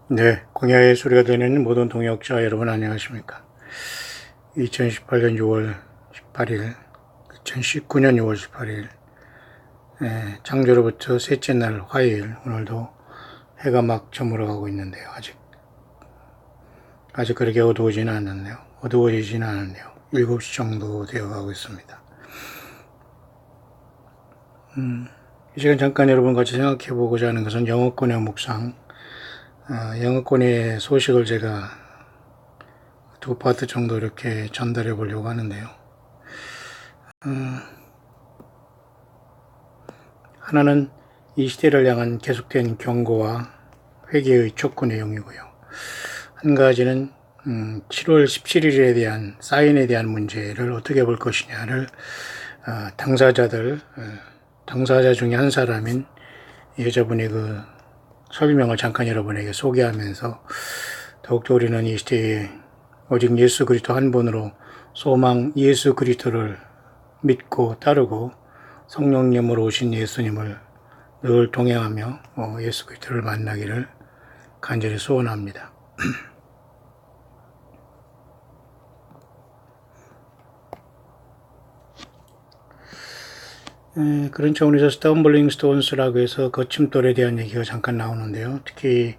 네, 광야의 소리가 되는 모든 동역자 여러분 안녕하십니까? 2018년 6월 18일, 2019년 6월 18일, 창조로부터 셋째 날 화요일, 오늘도 해가 막 저물어가고 있는데요. 아직 그렇게 어두워지지는 않았네요. 7시 정도 되어가고 있습니다. 이 시간 잠깐 여러분 같이 생각해 보고자 하는 것은 영어권의 묵상, 영어권의 소식을 제가 두 파트 정도 이렇게 전달해 보려고 하는데요. 하나는 이 시대를 향한 계속된 경고와 회개의 촉구 내용이고요. 한 가지는 7월 17일에 대한 사인에 대한 문제를 어떻게 볼 것이냐를 당사자 중에 한 사람인 여자분이 그 설명을 잠깐 여러분에게 소개하면서 더욱더 우리는 이 시대에 오직 예수 그리스도 한 분으로 소망 예수 그리스도를 믿고 따르고 성령님으로 오신 예수님을 늘 동행하며 예수 그리스도를 만나기를 간절히 소원합니다. 그런 차원에서 스톰블링 스톤스라고 해서 거침돌에 대한 얘기가 잠깐 나오는데요. 특히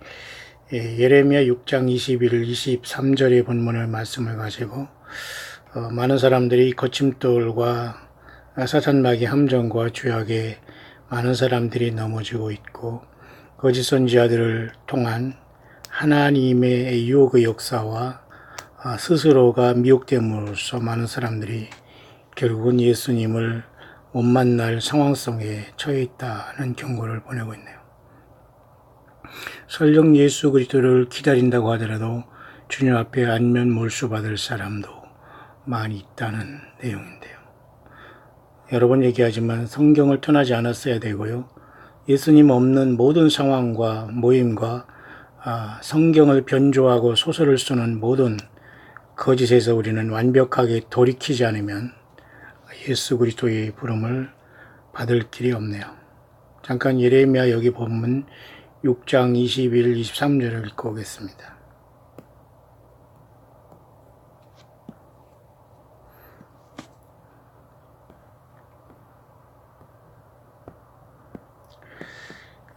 예레미야 6장 21, 23절의 본문의 말씀을 가지고 많은 사람들이 거침돌과 사탄마귀의 함정과 죄악에 많은 사람들이 넘어지고 있고 거짓 선지자들을 통한 하나님의 유혹의 역사와 스스로가 미혹됨으로써 많은 사람들이 결국은 예수님을 못 만날 상황 속에 처해 있다는 경고를 보내고 있네요. 설령 예수 그리스도를 기다린다고 하더라도 주님 앞에 안면 몰수받을 사람도 많이 있다는 내용인데요. 여러 번 얘기하지만 성경을 떠나지 않았어야 되고요. 예수님 없는 모든 상황과 모임과 성경을 변조하고 소설을 쓰는 모든 거짓에서 우리는 완벽하게 돌이키지 않으면 예수 그리스도의 부름을 받을 길이 없네요. 잠깐 예레미야 여기 본문 6장 21, 23절을 읽고 오겠습니다.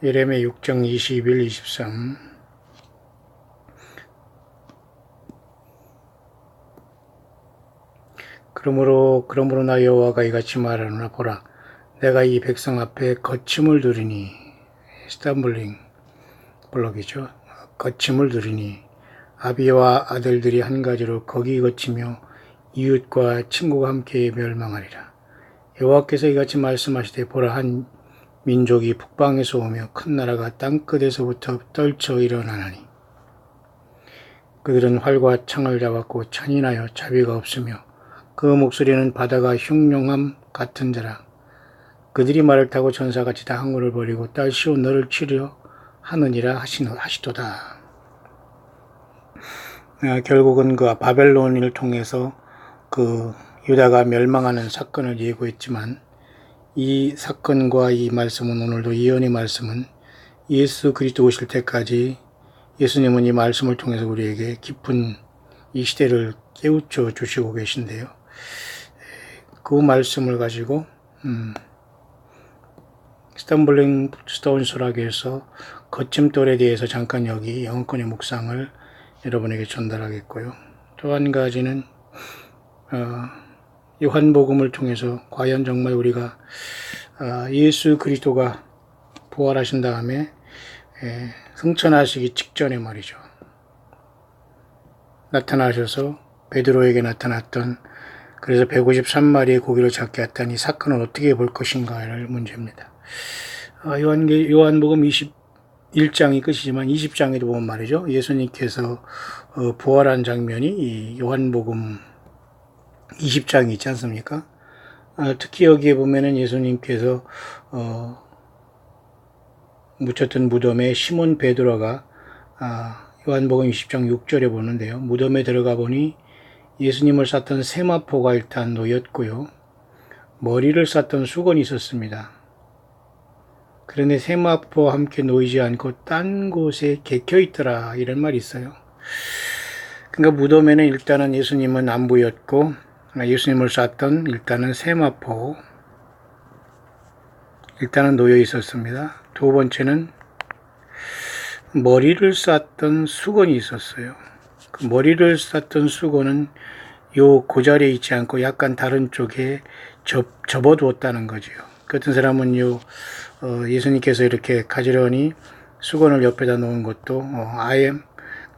예레미야 6장 21, 23 그러므로 나 여호와가 이같이 말하노라. 보라, 내가 이 백성 앞에 거침을 두리니, 스탬블링 블록이죠. 거침을 두리니 아비와 아들들이 한 가지로 거기 거치며 이웃과 친구가 함께 멸망하리라. 여호와께서 이같이 말씀하시되, 보라, 한 민족이 북방에서 오며 큰 나라가 땅끝에서부터 떨쳐 일어나나니 그들은 활과 창을 잡았고 찬인하여 자비가 없으며 그 목소리는 바다가 흉룡함 같은 자라. 그들이 말을 타고 전사같이 다 항구를 버리고 딸 시온 너를 치려 하느니라 하시도다. 결국은 그 바벨론을 통해서 그 유다가 멸망하는 사건을 예고했지만 이 사건과 이 말씀은 오늘도 예언의 말씀은 예수 그리스도 오실 때까지 예수님은 이 말씀을 통해서 우리에게 깊은 이 시대를 깨우쳐 주시고 계신데요. 그 말씀을 가지고 스탬블링 스톤스라고 해서 거침돌에 대해서 잠깐 여기 영어권의 묵상을 여러분에게 전달하겠고요. 또 한 가지는 요한복음을 통해서 과연 정말 우리가 예수 그리스도가 부활하신 다음에 승천하시기 직전에 말이죠. 나타나셔서 베드로에게 나타났던 그래서 153마리의 고기를 잡게 했던 이 사건을 어떻게 볼 것인가를 문제입니다. 요한복음 21장이 끝이지만 20장에도 보면 말이죠. 예수님께서 부활한 장면이 이 요한복음 20장이 있지 않습니까? 특히 여기에 보면은 예수님께서 묻혔던 무덤에 시몬 베드로가 요한복음 20장 6절에 보는데요. 무덤에 들어가 보니 예수님을 쌌던 세마포가 일단 놓였고요. 머리를 쌌던 수건이 있었습니다. 그런데 세마포와 함께 놓이지 않고 딴 곳에 객혀 있더라, 이런 말이 있어요. 그러니까 무덤에는 일단은 예수님은 안 보였고, 예수님을 쌌던 일단은 세마포, 일단은 놓여 있었습니다. 두 번째는 머리를 쌌던 수건이 있었어요. 그 머리를 쌌던 수건은 요 고자리에 있지 않고 약간 다른 쪽에 접어두었다는 거지요. 그 어떤 사람은 예수님께서 이렇게 가지런히 수건을 옆에다 놓은 것도 I am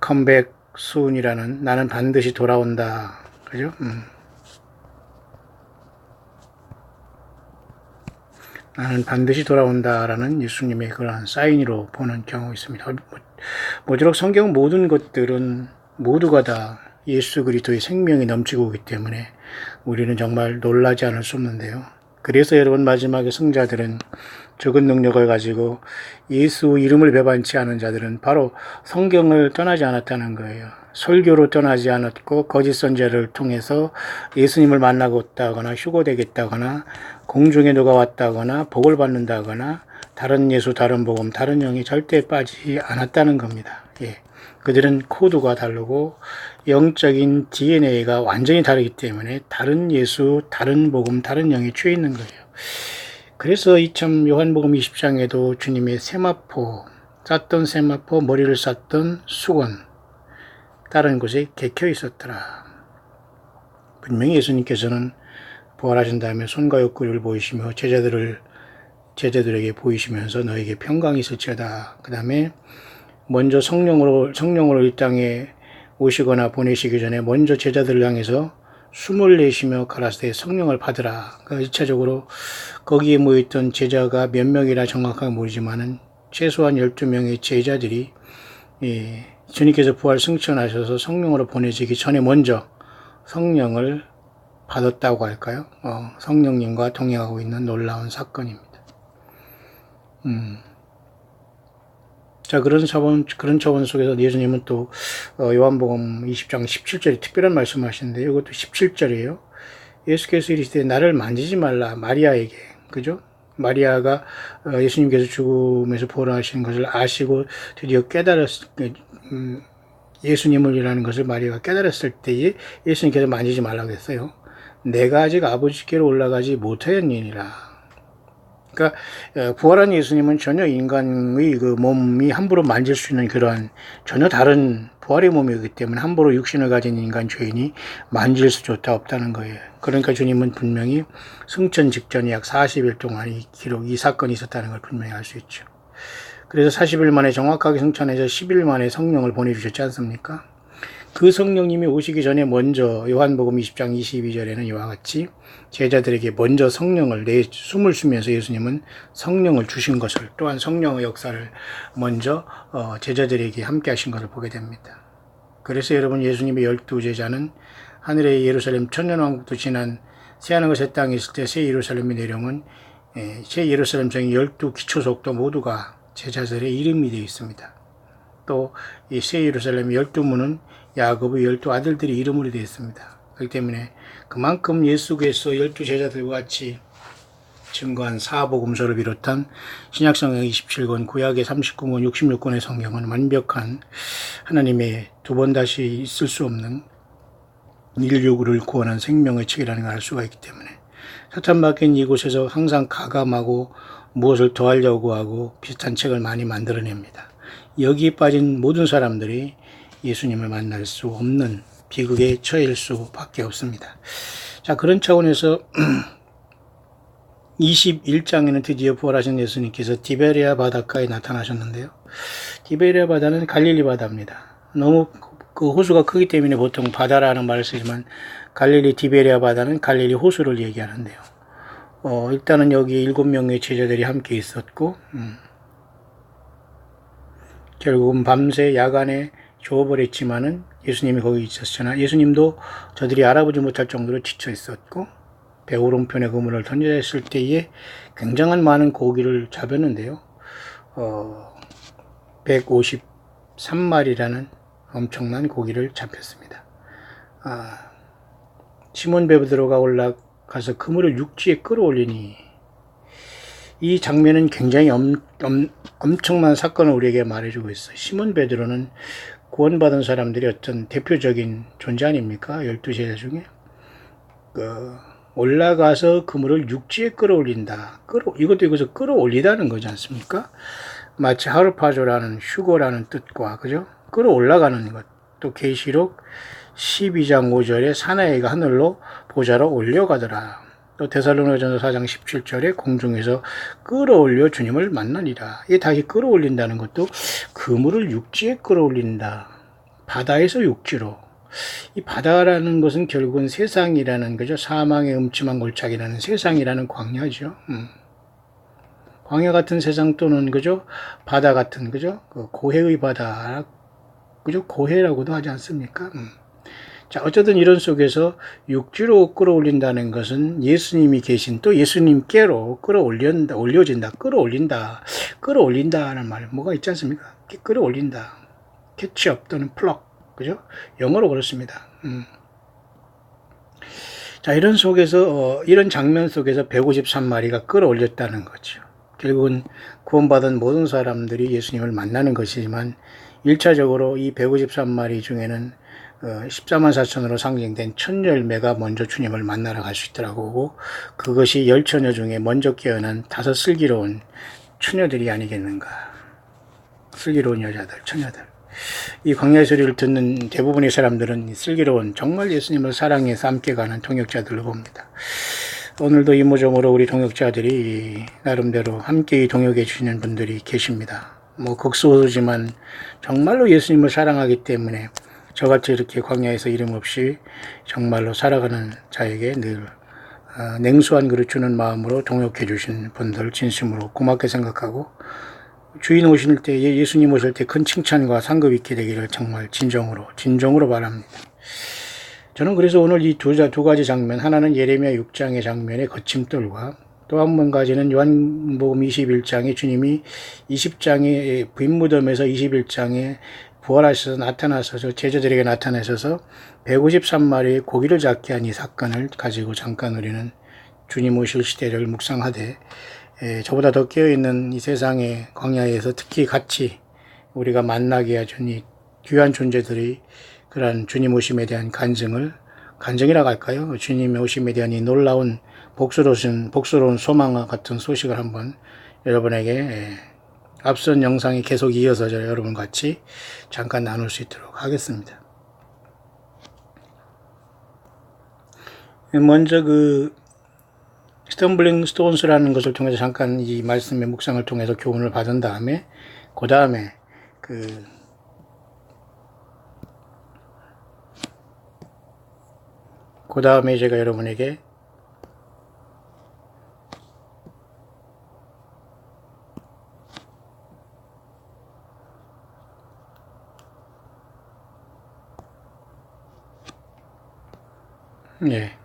come back soon이라는, 나는 반드시 돌아온다, 그죠? 나는 반드시 돌아온다라는 예수님의 그러한 사인으로 보는 경우가 있습니다. 모쪼록 성경 모든 것들은 모두가 다 예수 그리스도의 생명이 넘치고 오기 때문에 우리는 정말 놀라지 않을 수 없는데요. 그래서 여러분, 마지막에 성자들은 적은 능력을 가지고 예수 이름을 배반치 않은 자들은 바로 성경을 떠나지 않았다는 거예요. 설교로 떠나지 않았고 거짓 선지자를 통해서 예수님을 만나고 있다거나 휴거되겠다거나 공중에 누가 왔다거나 복을 받는다거나 다른 예수, 다른 복음, 다른 영이 절대 빠지지 않았다는 겁니다. 예. 그들은 코드가 다르고 영적인 DNA가 완전히 다르기 때문에 다른 예수, 다른 복음, 다른 영에 취해 있는 거예요. 그래서 이참 요한복음 20장에도 주님의 세마포, 쌌던 세마포, 머리를 쌌던 수건, 다른 곳에 객혀 있었더라. 분명히 예수님께서는 부활하신 다음에 손과 옆구리를 보이시며 제자들에게 보이시면서 너에게 평강이 있을지어다. 그 다음에 먼저 성령으로 이 땅에 오시거나 보내시기 전에 먼저 제자들을 향해서 숨을 내쉬며 가라사대 성령을 받으라. 그러니까 1차적으로 거기에 모였던 제자가 몇 명이라 정확하게 모르지만은 최소한 12명의 제자들이 주님께서 부활 승천하셔서 성령으로 보내지기 전에 먼저 성령을 받았다고 할까요? 성령님과 동행하고 있는 놀라운 사건입니다. 자, 그런 차원 속에서 예수님은 또 요한복음 20장 17절에 특별한 말씀을 하시는데, 이것도 17절이에요. 예수께서 이르시되 나를 만지지 말라, 마리아에게. 그죠? 마리아가 예수님께서 죽음에서 부활하신 것을 아시고 드디어 예수님을이라는 것을 마리아가 깨달았을 때에 예수님께서 만지지 말라고 했어요. 내가 아직 아버지께로 올라가지 못하였느니라. 그러니까 부활한 예수님은 전혀 인간의 그 몸이 함부로 만질 수 있는 그러한 전혀 다른 부활의 몸이기 때문에 함부로 육신을 가진 인간 죄인이 만질 수조차 없다는 거예요. 그러니까 주님은 분명히 승천 직전에 약 40일 동안 이 사건이 있었다는 걸 분명히 알 수 있죠. 그래서 40일 만에 정확하게 승천해서 10일 만에 성령을 보내주셨지 않습니까? 그 성령님이 오시기 전에 먼저 요한복음 20장 22절에는 이와 같이 제자들에게 먼저 성령을 숨을 쉬면서 예수님은 성령을 주신 것을, 또한 성령의 역사를 먼저 제자들에게 함께 하신 것을 보게 됩니다. 그래서 여러분, 예수님의 12제자는 하늘의 예루살렘 천년왕국도 지난 새하늘과 새 땅에 있을 때 새 예루살렘이 내려온 새 예루살렘 성의 12기초석도 모두가 제자들의 이름이 되어 있습니다. 또 이 새 예루살렘 12문은 야곱의 12아들들이 이름으로 되어 있습니다. 그렇기 때문에 그만큼 예수께서 12제자들과 같이 증거한 사복음서를 비롯한 신약성경 27권, 구약의 39권, 66권의 성경은 완벽한 하나님의 두 번 다시 있을 수 없는 인류를 구원한 생명의 책이라는 걸 알 수가 있기 때문에 사탄 박힌 이곳에서 항상 가감하고 무엇을 더 하려고 하고 비슷한 책을 많이 만들어냅니다. 여기에 빠진 모든 사람들이 예수님을 만날 수 없는 비극에 처할 수밖에 없습니다. 자, 그런 차원에서 21장에는 드디어 부활하신 예수님께서 디베리아 바닷가에 나타나셨는데요. 디베리아 바다는 갈릴리 바다입니다. 너무 그 호수가 크기 때문에 보통 바다라는 말을 쓰지만 갈릴리 디베리아 바다는 갈릴리 호수를 얘기하는데요. 일단은 여기 7명의 제자들이 함께 있었고, 결국은 밤새 야간에 죽어버렸지만은 예수님이 거기 있었으나 예수님도 저들이 알아보지 못할 정도로 지쳐 있었고, 배 오른편에 그물을 던졌을 때에 굉장한 많은 고기를 잡았는데요. 153마리라는 엄청난 고기를 잡혔습니다. 시몬 베드로가 올라가서 그물을 육지에 끌어올리니 이 장면은 굉장히 엄청난 사건을 우리에게 말해주고 있어요. 시몬 베드로는 구원받은 사람들이 어떤 대표적인 존재 아닙니까? 12제자 중에. 올라가서 그물을 육지에 끌어올린다. 이것도 여기서 끌어올리다는 거지 않습니까? 마치 하르파조라는 휴거라는 뜻과, 그죠? 끌어올라가는 것. 또 계시록 12장 5절에 사나이가 하늘로 보좌로 올려가더라. 또 데살로니가전서 4장 17절에 공중에서 끌어올려 주님을 만나니라. 이 다시 끌어올린다는 것도 그물을 육지에 끌어올린다. 바다에서 육지로. 이 바다라는 것은 결국은 세상이라는 거죠. 사망의 음침한 골짜기라는 세상이라는 광야죠. 광야 같은 세상 또는 그죠? 바다 같은 그죠? 고해의 바다 그죠? 고해라고도 하지 않습니까? 자, 어쨌든 이런 속에서 육지로 끌어올린다는 것은 예수님이 계신 또 예수님께로 올려진다, 끌어올린다는 말 뭐가 있지 않습니까? 끌어올린다, 캐치업 또는 플럭, 그죠? 영어로 그렇습니다. 자, 이런 속에서 이런 장면 속에서 153마리가 끌어올렸다는 거죠. 결국은 구원받은 모든 사람들이 예수님을 만나는 것이지만 1차적으로 이 153마리 중에는 14만 4천으로 상징된 천열매가 먼저 주님을 만나러 갈 수 있더라고 하고, 그것이 10처녀 중에 먼저 깨어난 5 슬기로운 처녀들이 아니겠는가. 슬기로운 여자들, 처녀들. 이 광야의 소리를 듣는 대부분의 사람들은 슬기로운 정말 예수님을 사랑해서 함께 가는 동역자들로 봅니다. 오늘도 이모저모로 우리 동역자들이 나름대로 함께 동역해 주시는 분들이 계십니다. 뭐 극소수지만 정말로 예수님을 사랑하기 때문에 저같이 이렇게 광야에서 이름 없이 정말로 살아가는 자에게 늘 냉수한 그릇 주는 마음으로 동역해 주신 분들 진심으로 고맙게 생각하고, 주인 오실 때, 예수님 오실 때 큰 칭찬과 상급 있게 되기를 정말 진정으로 바랍니다. 저는 그래서 오늘 이 두 가지 장면, 하나는 예레미야 6장의 장면의 거침돌과 또 한 가지는 요한복음 21장에 주님이 20장의 부인무덤에서 21장에 부활하셔서 나타나셔서 제자들에게 나타나셔서 153마리의 고기를 잡게 한 이 사건을 가지고 잠깐 우리는 주님 오실 시대를 묵상하되, 저보다 더 깨어있는 이 세상의 광야에서 특히 같이 우리가 만나게 해준 이 귀한 존재들이 그러한 주님 오심에 대한 간증이라고 할까요? 주님 오심에 대한 이 놀라운 복스러운 소망과 같은 소식을 한번 여러분에게 앞선 영상이 계속 이어서 여러분 같이 잠깐 나눌 수 있도록 하겠습니다. 먼저 스톰블링 스톤스라는 것을 통해서 잠깐 이 말씀의 묵상을 통해서 교훈을 받은 다음에 그 다음에 제가 여러분에게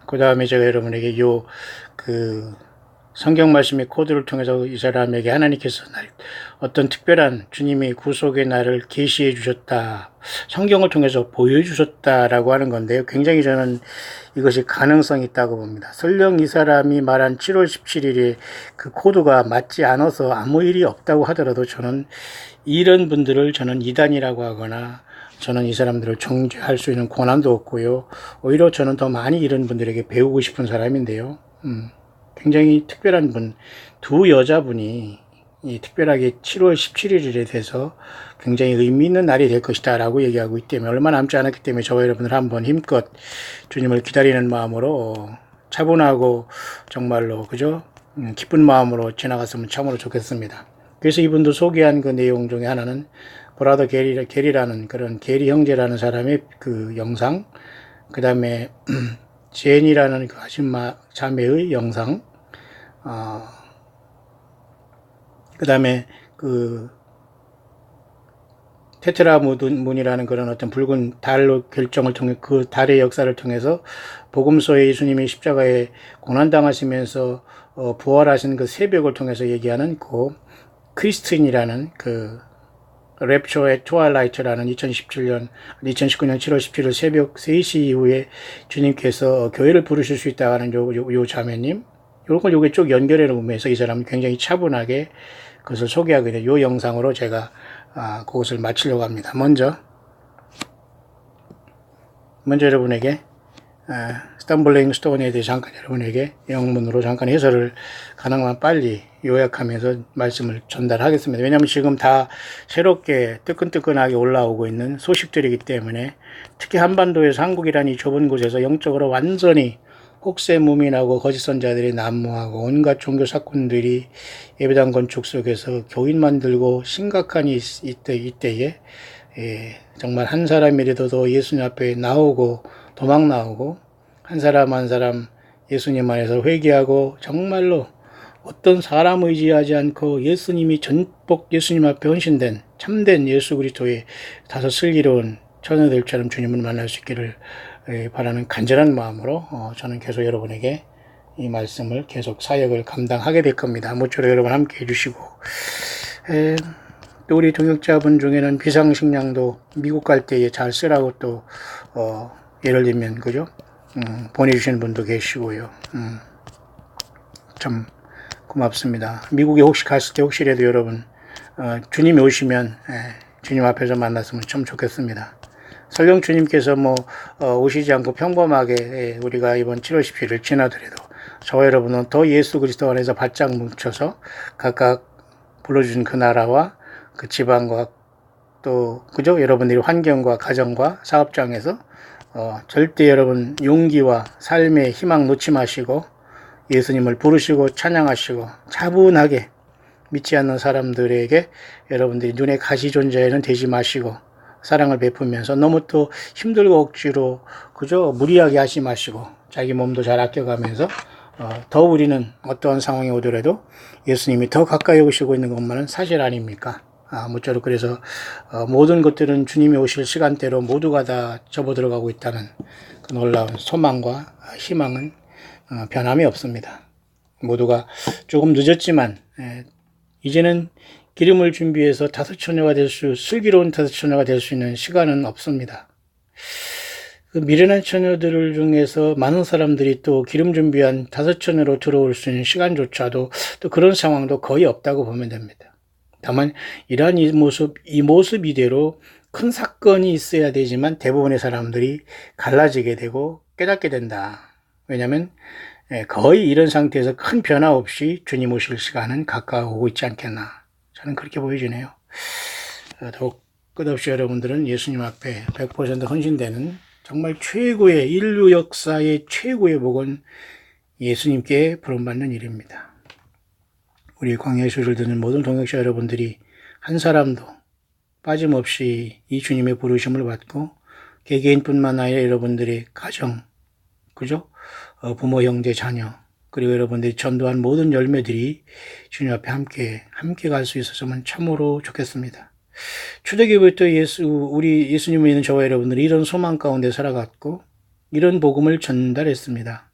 그 다음에 제가 여러분에게 성경 말씀의 코드를 통해서 이 사람에게 하나님께서 어떤 특별한 주님의 구속의 날을 계시해 주셨다, 성경을 통해서 보여주셨다라고 하는 건데요. 굉장히 저는 이것이 가능성이 있다고 봅니다. 설령 이 사람이 말한 7월 17일에 그 코드가 맞지 않아서 아무 일이 없다고 하더라도 저는 이런 분들을 이단이라고 하거나 저는 이 사람들을 정죄할 수 있는 권한도 없고요. 오히려 저는 더 많이 이런 분들에게 배우고 싶은 사람인데요. 굉장히 특별한 분, 두 여자분이 특별하게 7월 17일에 대해서 굉장히 의미 있는 날이 될 것이다 라고 얘기하고 있기 때문에, 얼마 남지 않았기 때문에 저와 여러분들 한번 힘껏 주님을 기다리는 마음으로 차분하고 정말로 그죠? 기쁜 마음으로 지나갔으면 참으로 좋겠습니다. 그래서 이분도 소개한 그 내용 중에 하나는 브라더 게리라는 그런 게리 형제라는 사람의 그 영상, 그 다음에 제니라는 그 아줌마 자매의 영상, 그 다음에 테트라 문이라는 그런 어떤 붉은 달로 결정을 통해 그 달의 역사를 통해서 복음서에 예수님이 십자가에 고난당하시면서 부활하신 그 새벽을 통해서 얘기하는 그 크리스틴이라는 랩처의 트와일라이트라는 2019년 7월 17일 새벽 3시 이후에 주님께서 교회를 부르실 수 있다고 하는 요 자매님, 요걸 요게 쭉 연결해 놓으면서 이 사람은 굉장히 차분하게 그것을 소개하게 돼요. 요 영상으로 제가 그것을 마치려고 합니다. 먼저 여러분에게 스탬블링 스톤에 대해 잠깐 여러분에게 영문으로 잠깐 해설을 가능한 빨리 요약하면서 말씀을 전달하겠습니다. 왜냐하면 지금 다 새롭게 뜨끈뜨끈하게 올라오고 있는 소식들이기 때문에 특히 한반도에서 한국이라는 이 좁은 곳에서 영적으로 완전히 혹세무민하고 거짓 선자들이 난무하고 온갖 종교 사건들이 예배당 건축 속에서 교인 만들고 심각한 이때에 정말 한 사람이라도 예수님 앞에 나오고 도망 나오고 한 사람 한 사람 예수님 안에서 회개하고 정말로 어떤 사람 의지하지 않고 예수님이 전복 예수님 앞에 헌신된 참된 예수 그리스도의 다소 슬기로운 처녀들처럼 주님을 만날 수 있기를 바라는 간절한 마음으로 저는 계속 여러분에게 이 말씀을 계속 사역을 감당하게 될 겁니다. 모쪼록 여러분 함께 해주시고 또 우리 동역자분 중에는 비상식량도 미국 갈 때에 잘 쓰라고 또 예를 들면 그죠? 보내주시는 분도 계시고요. 참 고맙습니다. 미국에 혹시 갔을 때 혹시라도 여러분 주님이 오시면 주님 앞에서 만났으면 참 좋겠습니다. 설령 주님께서 오시지 않고 평범하게 우리가 이번 7월 17일 지나더라도 저와 여러분은 더 예수 그리스도 안에서 바짝 뭉쳐서 각각 불러주신 그 나라와 그 지방과 또 그죠? 여러분들이 환경과 가정과 사업장에서 절대 여러분 용기와 삶의 희망 놓지 마시고 예수님을 부르시고 찬양하시고 차분하게 믿지 않는 사람들에게 여러분들이 눈에 가시 존재는 되지 마시고 사랑을 베푸면서 너무 또 힘들고 억지로 그죠? 무리하게 하지 마시고 자기 몸도 잘 아껴가면서 더 우리는 어떠한 상황이 오더라도 예수님이 더 가까이 오시고 있는 것만은 사실 아닙니까? 모쪼록 그래서 모든 것들은 주님이 오실 시간대로 모두가 다 접어들어가고 있다는 그 놀라운 소망과 희망은 변함이 없습니다. 모두가 조금 늦었지만 이제는 기름을 준비해서 슬기로운 다섯 처녀가 될 수 있는 시간은 없습니다. 그 미련한 처녀들 중에서 많은 사람들이 또 기름 준비한 다섯 처녀로 들어올 수 있는 시간조차도 또 그런 상황도 거의 없다고 보면 됩니다. 다만 이러한 이 모습 이대로 큰 사건이 있어야 되지만 대부분의 사람들이 갈라지게 되고 깨닫게 된다. 왜냐하면 거의 이런 상태에서 큰 변화 없이 주님 오실 시간은 가까워오고 있지 않겠나. 저는 그렇게 보여지네요. 더욱 끝없이 여러분들은 예수님 앞에 100% 헌신되는 정말 최고의 인류 역사의 최고의 복은 예수님께 부름받는 일입니다. 우리 광야의 소리를 듣는 모든 동역자 여러분들이 한 사람도 빠짐없이 이 주님의 부르심을 받고 개개인뿐만 아니라 여러분들의 가정, 그죠? 부모, 형제, 자녀, 그리고 여러분들이 전도한 모든 열매들이 주님 앞에 함께 갈 수 있었으면 참으로 좋겠습니다. 초대교회부터 우리 예수님을 믿는 저와 여러분들이 이런 소망 가운데 살아갔고 이런 복음을 전달했습니다.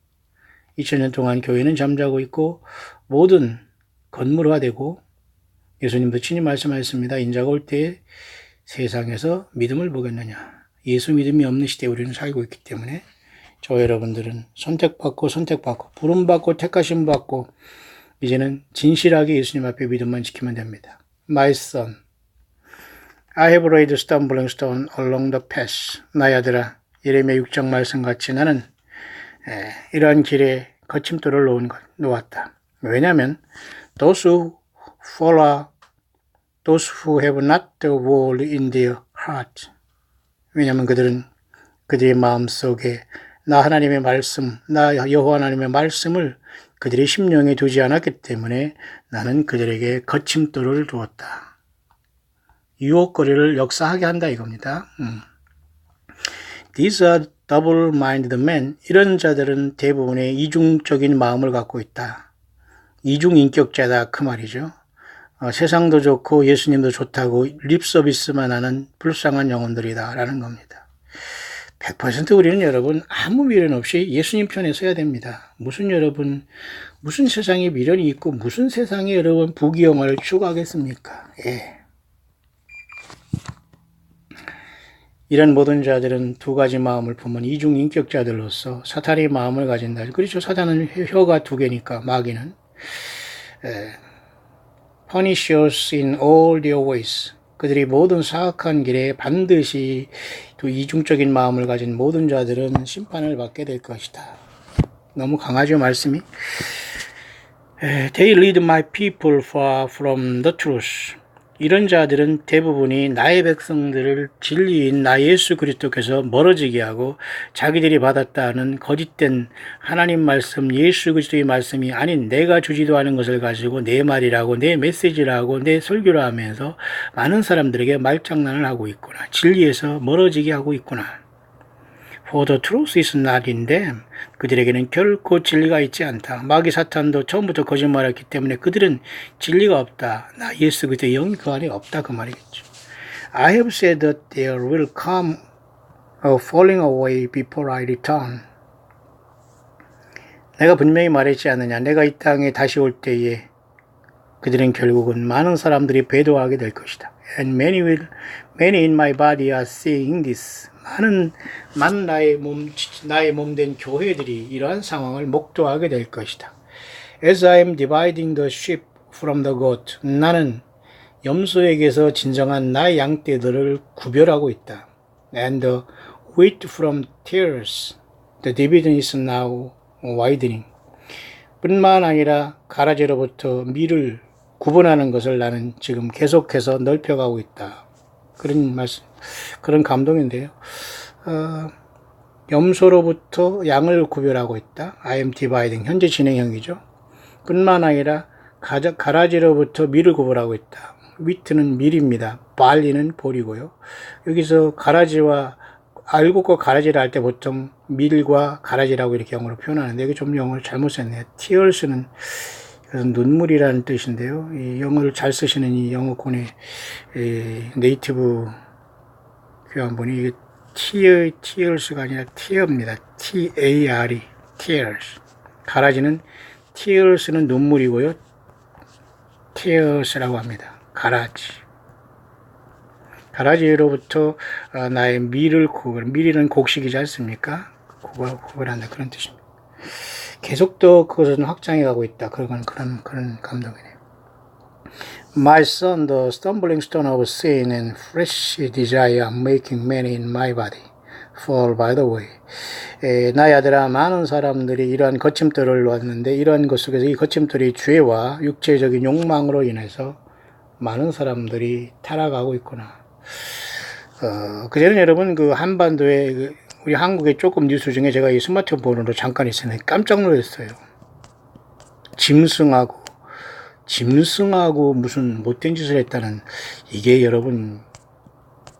2000년 동안 교회는 잠자고 있고 모든 건물화되고 예수님도 친히 말씀하셨습니다. 인자가 올 때에 세상에서 믿음을 보겠느냐. 예수 믿음이 없는 시대에 우리는 살고 있기 때문에 저와 여러분들은 선택받고 부름받고 택하심받고 이제는 진실하게 예수님 앞에 믿음만 지키면 됩니다. My son, I have laid stumbling stone along the path. 나의 아들아, 예레미야 6장 말씀같이 나는 이러한 길에 거침돌을 놓았다. 왜냐하면 those who have not the word in their heart. 왜냐하면 그들은 그들의 마음속에 나 하나님의 말씀, 나 여호와 하나님의 말씀을 그들의 심령에 두지 않았기 때문에 나는 그들에게 거침돌을 두었다. 유혹거리를 역사하게 한다 이겁니다. These are double-minded men. 이런 자들은 대부분의 이중적인 마음을 갖고 있다. 이중인격자다 그 말이죠. 세상도 좋고 예수님도 좋다고 립서비스만 하는 불쌍한 영혼들이다 라는 겁니다. 100% 우리는 여러분 아무 미련 없이 예수님 편에 서야 됩니다. 무슨 세상에 미련이 있고 무슨 세상에 여러분 부귀영화를 추구하겠습니까? 예. 이런 모든 자들은 두 가지 마음을 품은 이중인격자들로서 사탄의 마음을 가진다. 그렇죠. 사탄은 혀가 두 개니까 마귀는. Punish us in all their ways. 그들이 모든 사악한 길에 반드시 두 이중적인 마음을 가진 모든 자들은 심판을 받게 될 것이다. 너무 강하죠, 말씀이? They lead my people far from the truth. 이런 자들은 대부분이 나의 백성들을 진리인 나 예수 그리스도께서 멀어지게 하고 자기들이 받았다는 거짓된 하나님 말씀, 예수 그리스도의 말씀이 아닌 내가 주지도 않은 것을 가지고 내 말이라고 내 메시지라고 내 설교를 하면서 많은 사람들에게 말장난을 하고 있구나. 진리에서 멀어지게 하고 있구나. For the truth is not in them. 그들에게는 결코 진리가 있지 않다. 마귀 사탄도 처음부터 거짓말했기 때문에 그들은 진리가 없다. 나 예수 그리스도의 영이 그 안에 없다 그 말이겠죠. I have said that there will come a falling away before I return. 내가 분명히 말했지 않느냐. 내가 이 땅에 다시 올 때에 그들은 결국은 많은 사람들이 배도하게 될 것이다. And many in my body are seeing this. 많은 나의 몸된 교회들이 이러한 상황을 목도하게 될 것이다. As I am dividing the sheep from the goat. 나는 염소에게서 진정한 나의 양떼들을 구별하고 있다. And the wheat from tares. The division is now widening. 뿐만 아니라 가라지로부터 밀을 구분하는 것을 나는 지금 계속해서 넓혀가고 있다. 그런 말씀, 그런 감동인데요. 염소로부터 양을 구별하고 있다. I am dividing. 현재 진행형이죠. 뿐만 아니라 가라지로부터 밀을 구분하고 있다. wheat는 밀입니다. barley는 보리고요. 여기서 가라지와 알곡과 가라지를 할 때 보통 밀과 가라지라고 이렇게 영어로 표현하는데 여기 좀 영어를 잘못 썼네요. tears는 눈물이라는 뜻인데요. 이 영어를 잘 쓰시는 이 영어권의 네이티브 교환본이 tears가 아니라 tear입니다. T-A-R-E, tears. 가라지는 tears는 눈물이고요. tears라고 합니다. 가라지로부터 나의 밀을 밀이는 곡식이지 않습니까? 구별한다 그런 뜻입니다. 계속 또 그것은 확장해 가고 있다. 그런 감동이네요. My son, the stumbling stone of sin and fresh desire making many in my body fall by the way. 나의 아들아, 많은 사람들이 이러한 거침돌을 놓았는데 이러한 것 속에서 이 거침돌이 죄와 육체적인 욕망으로 인해서 많은 사람들이 타락하고 있구나. 그전에 여러분 그 한반도에 우리 한국의 조금 뉴스 중에 제가 이 스마트폰으로 잠깐 있었는데 깜짝 놀랐어요. 짐승하고 무슨 못된 짓을 했다는 이게 여러분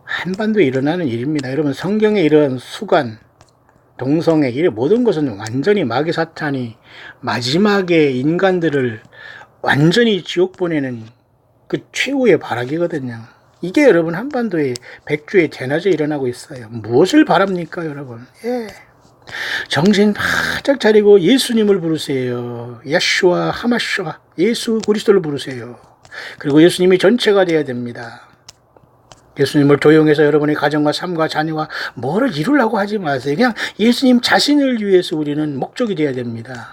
한반도에 일어나는 일입니다. 여러분 성경에 이런 수간, 동성애 이런 모든 것은 완전히 마귀 사탄이 마지막에 인간들을 완전히 지옥 보내는 그 최후의 발악이거든요. 이게 여러분 한반도의 백주의 대낮에 일어나고 있어요. 무엇을 바랍니까 여러분? 정신 바짝 차리고 예수님을 부르세요. 야슈아 하마슈아 예수 그리스도를 부르세요. 그리고 예수님이 전체가 되어야 됩니다. 예수님을 도용해서 여러분의 가정과 삶과 자녀와 뭐를 이루려고 하지 마세요. 그냥 예수님 자신을 위해서 우리는 목적이 되어야 됩니다.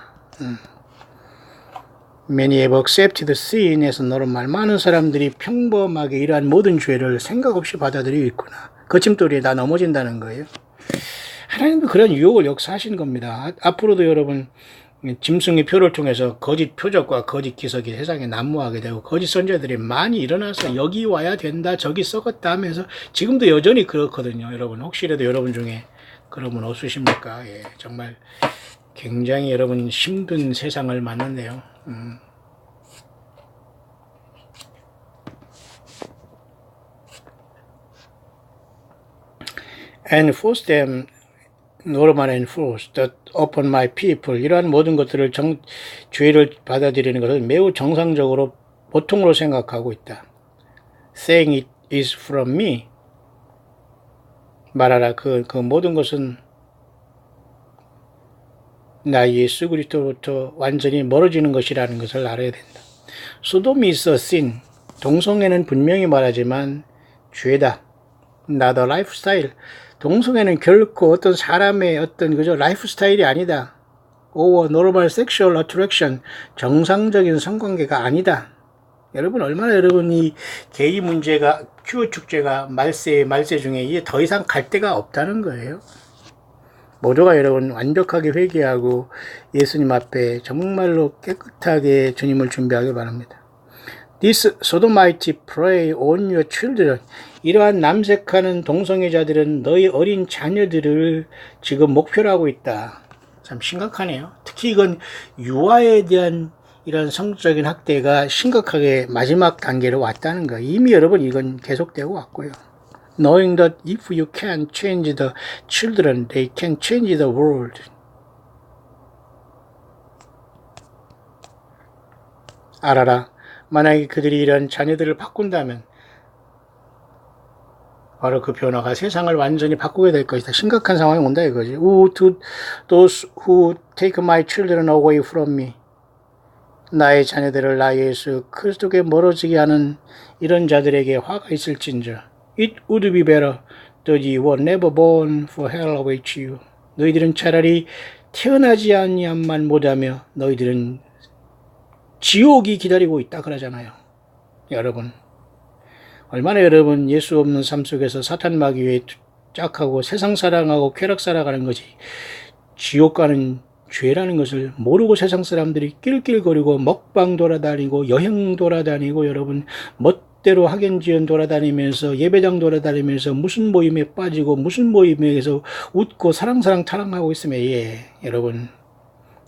Many have accepted sin에서 노름말 많은 사람들이 평범하게 이러한 모든 죄를 생각 없이 받아들이고 있구나. 거침돌이에 다 넘어진다는 거예요. 하나님도 그런 유혹을 역사하신 겁니다. 앞으로도 여러분 짐승의 표를 통해서 거짓 표적과 거짓 기석이 세상에 난무하게 되고 거짓 선지자들이 많이 일어나서 여기 와야 된다 저기 썩었다 하면서 지금도 여전히 그렇거든요. 여러분 혹시라도 여러분 중에 그런 분 없으십니까? 정말 굉장히 여러분 힘든 세상을 만났네요. And force them, normal and force that upon my people. 이러한 모든 것들을 죄를 받아들이는 것을 매우 정상적으로 보통으로 생각하고 있다. Saying it is from me. 말하라. 그 모든 것은 나 예수 그리스도로부터 완전히 멀어지는 것이라는 것을 알아야 된다. 소돔이 있어 sin. 동성애는 분명히 말하지만 죄다. not a lifestyle. 동성애는 결코 어떤 사람의 어떤 그저 라이프 스타일이 아니다. or normal sexual attraction. 정상적인 성관계가 아니다. 여러분 얼마나 여러분 이 게이 문제가 큐어 축제가 말세 중에 이제 더 이상 갈 데가 없다는 거예요. 모두가 여러분 완벽하게 회개하고 예수님 앞에 정말로 깨끗하게 주님을 준비하기 바랍니다. This sodomite prey on your children. 이러한 남색하는 동성애자들은 너희 어린 자녀들을 지금 목표로 하고 있다. 참 심각하네요. 특히 이건 유아에 대한 이런 성적인 학대가 심각하게 마지막 단계로 왔다는 거. 이미 여러분 이건 계속되고 왔고요. Knowing that if you can change the children, they can change the world. 알아라. 만약에 그들이 이런 자녀들을 바꾼다면 바로 그 변화가 세상을 완전히 바꾸게 될 것이다. 심각한 상황이 온다 이거지. Those who take my children away from me. 나의 자녀들을 나 예수 그리스도께 멀어지게 하는 이런 자들에게 화가 있을진저. It would be better that you were never born for hell awaits you. 너희들은 차라리 태어나지 아니함만 못하며 너희들은 지옥이 기다리고 있다 그러잖아요. 여러분 얼마나 여러분 예수 없는 삶 속에서 사탄 마귀에 짝하고 세상 사랑하고 쾌락 살아가는 것이 지옥 가는 죄라는 것을 모르고 세상 사람들이 낄낄거리고 먹방 돌아다니고 여행 돌아다니고 여러분 멋대로 학연지연 돌아다니면서 예배당 돌아다니면서 무슨 모임에 빠지고 무슨 모임에서 웃고 사랑 타랑하고 있으면 여러분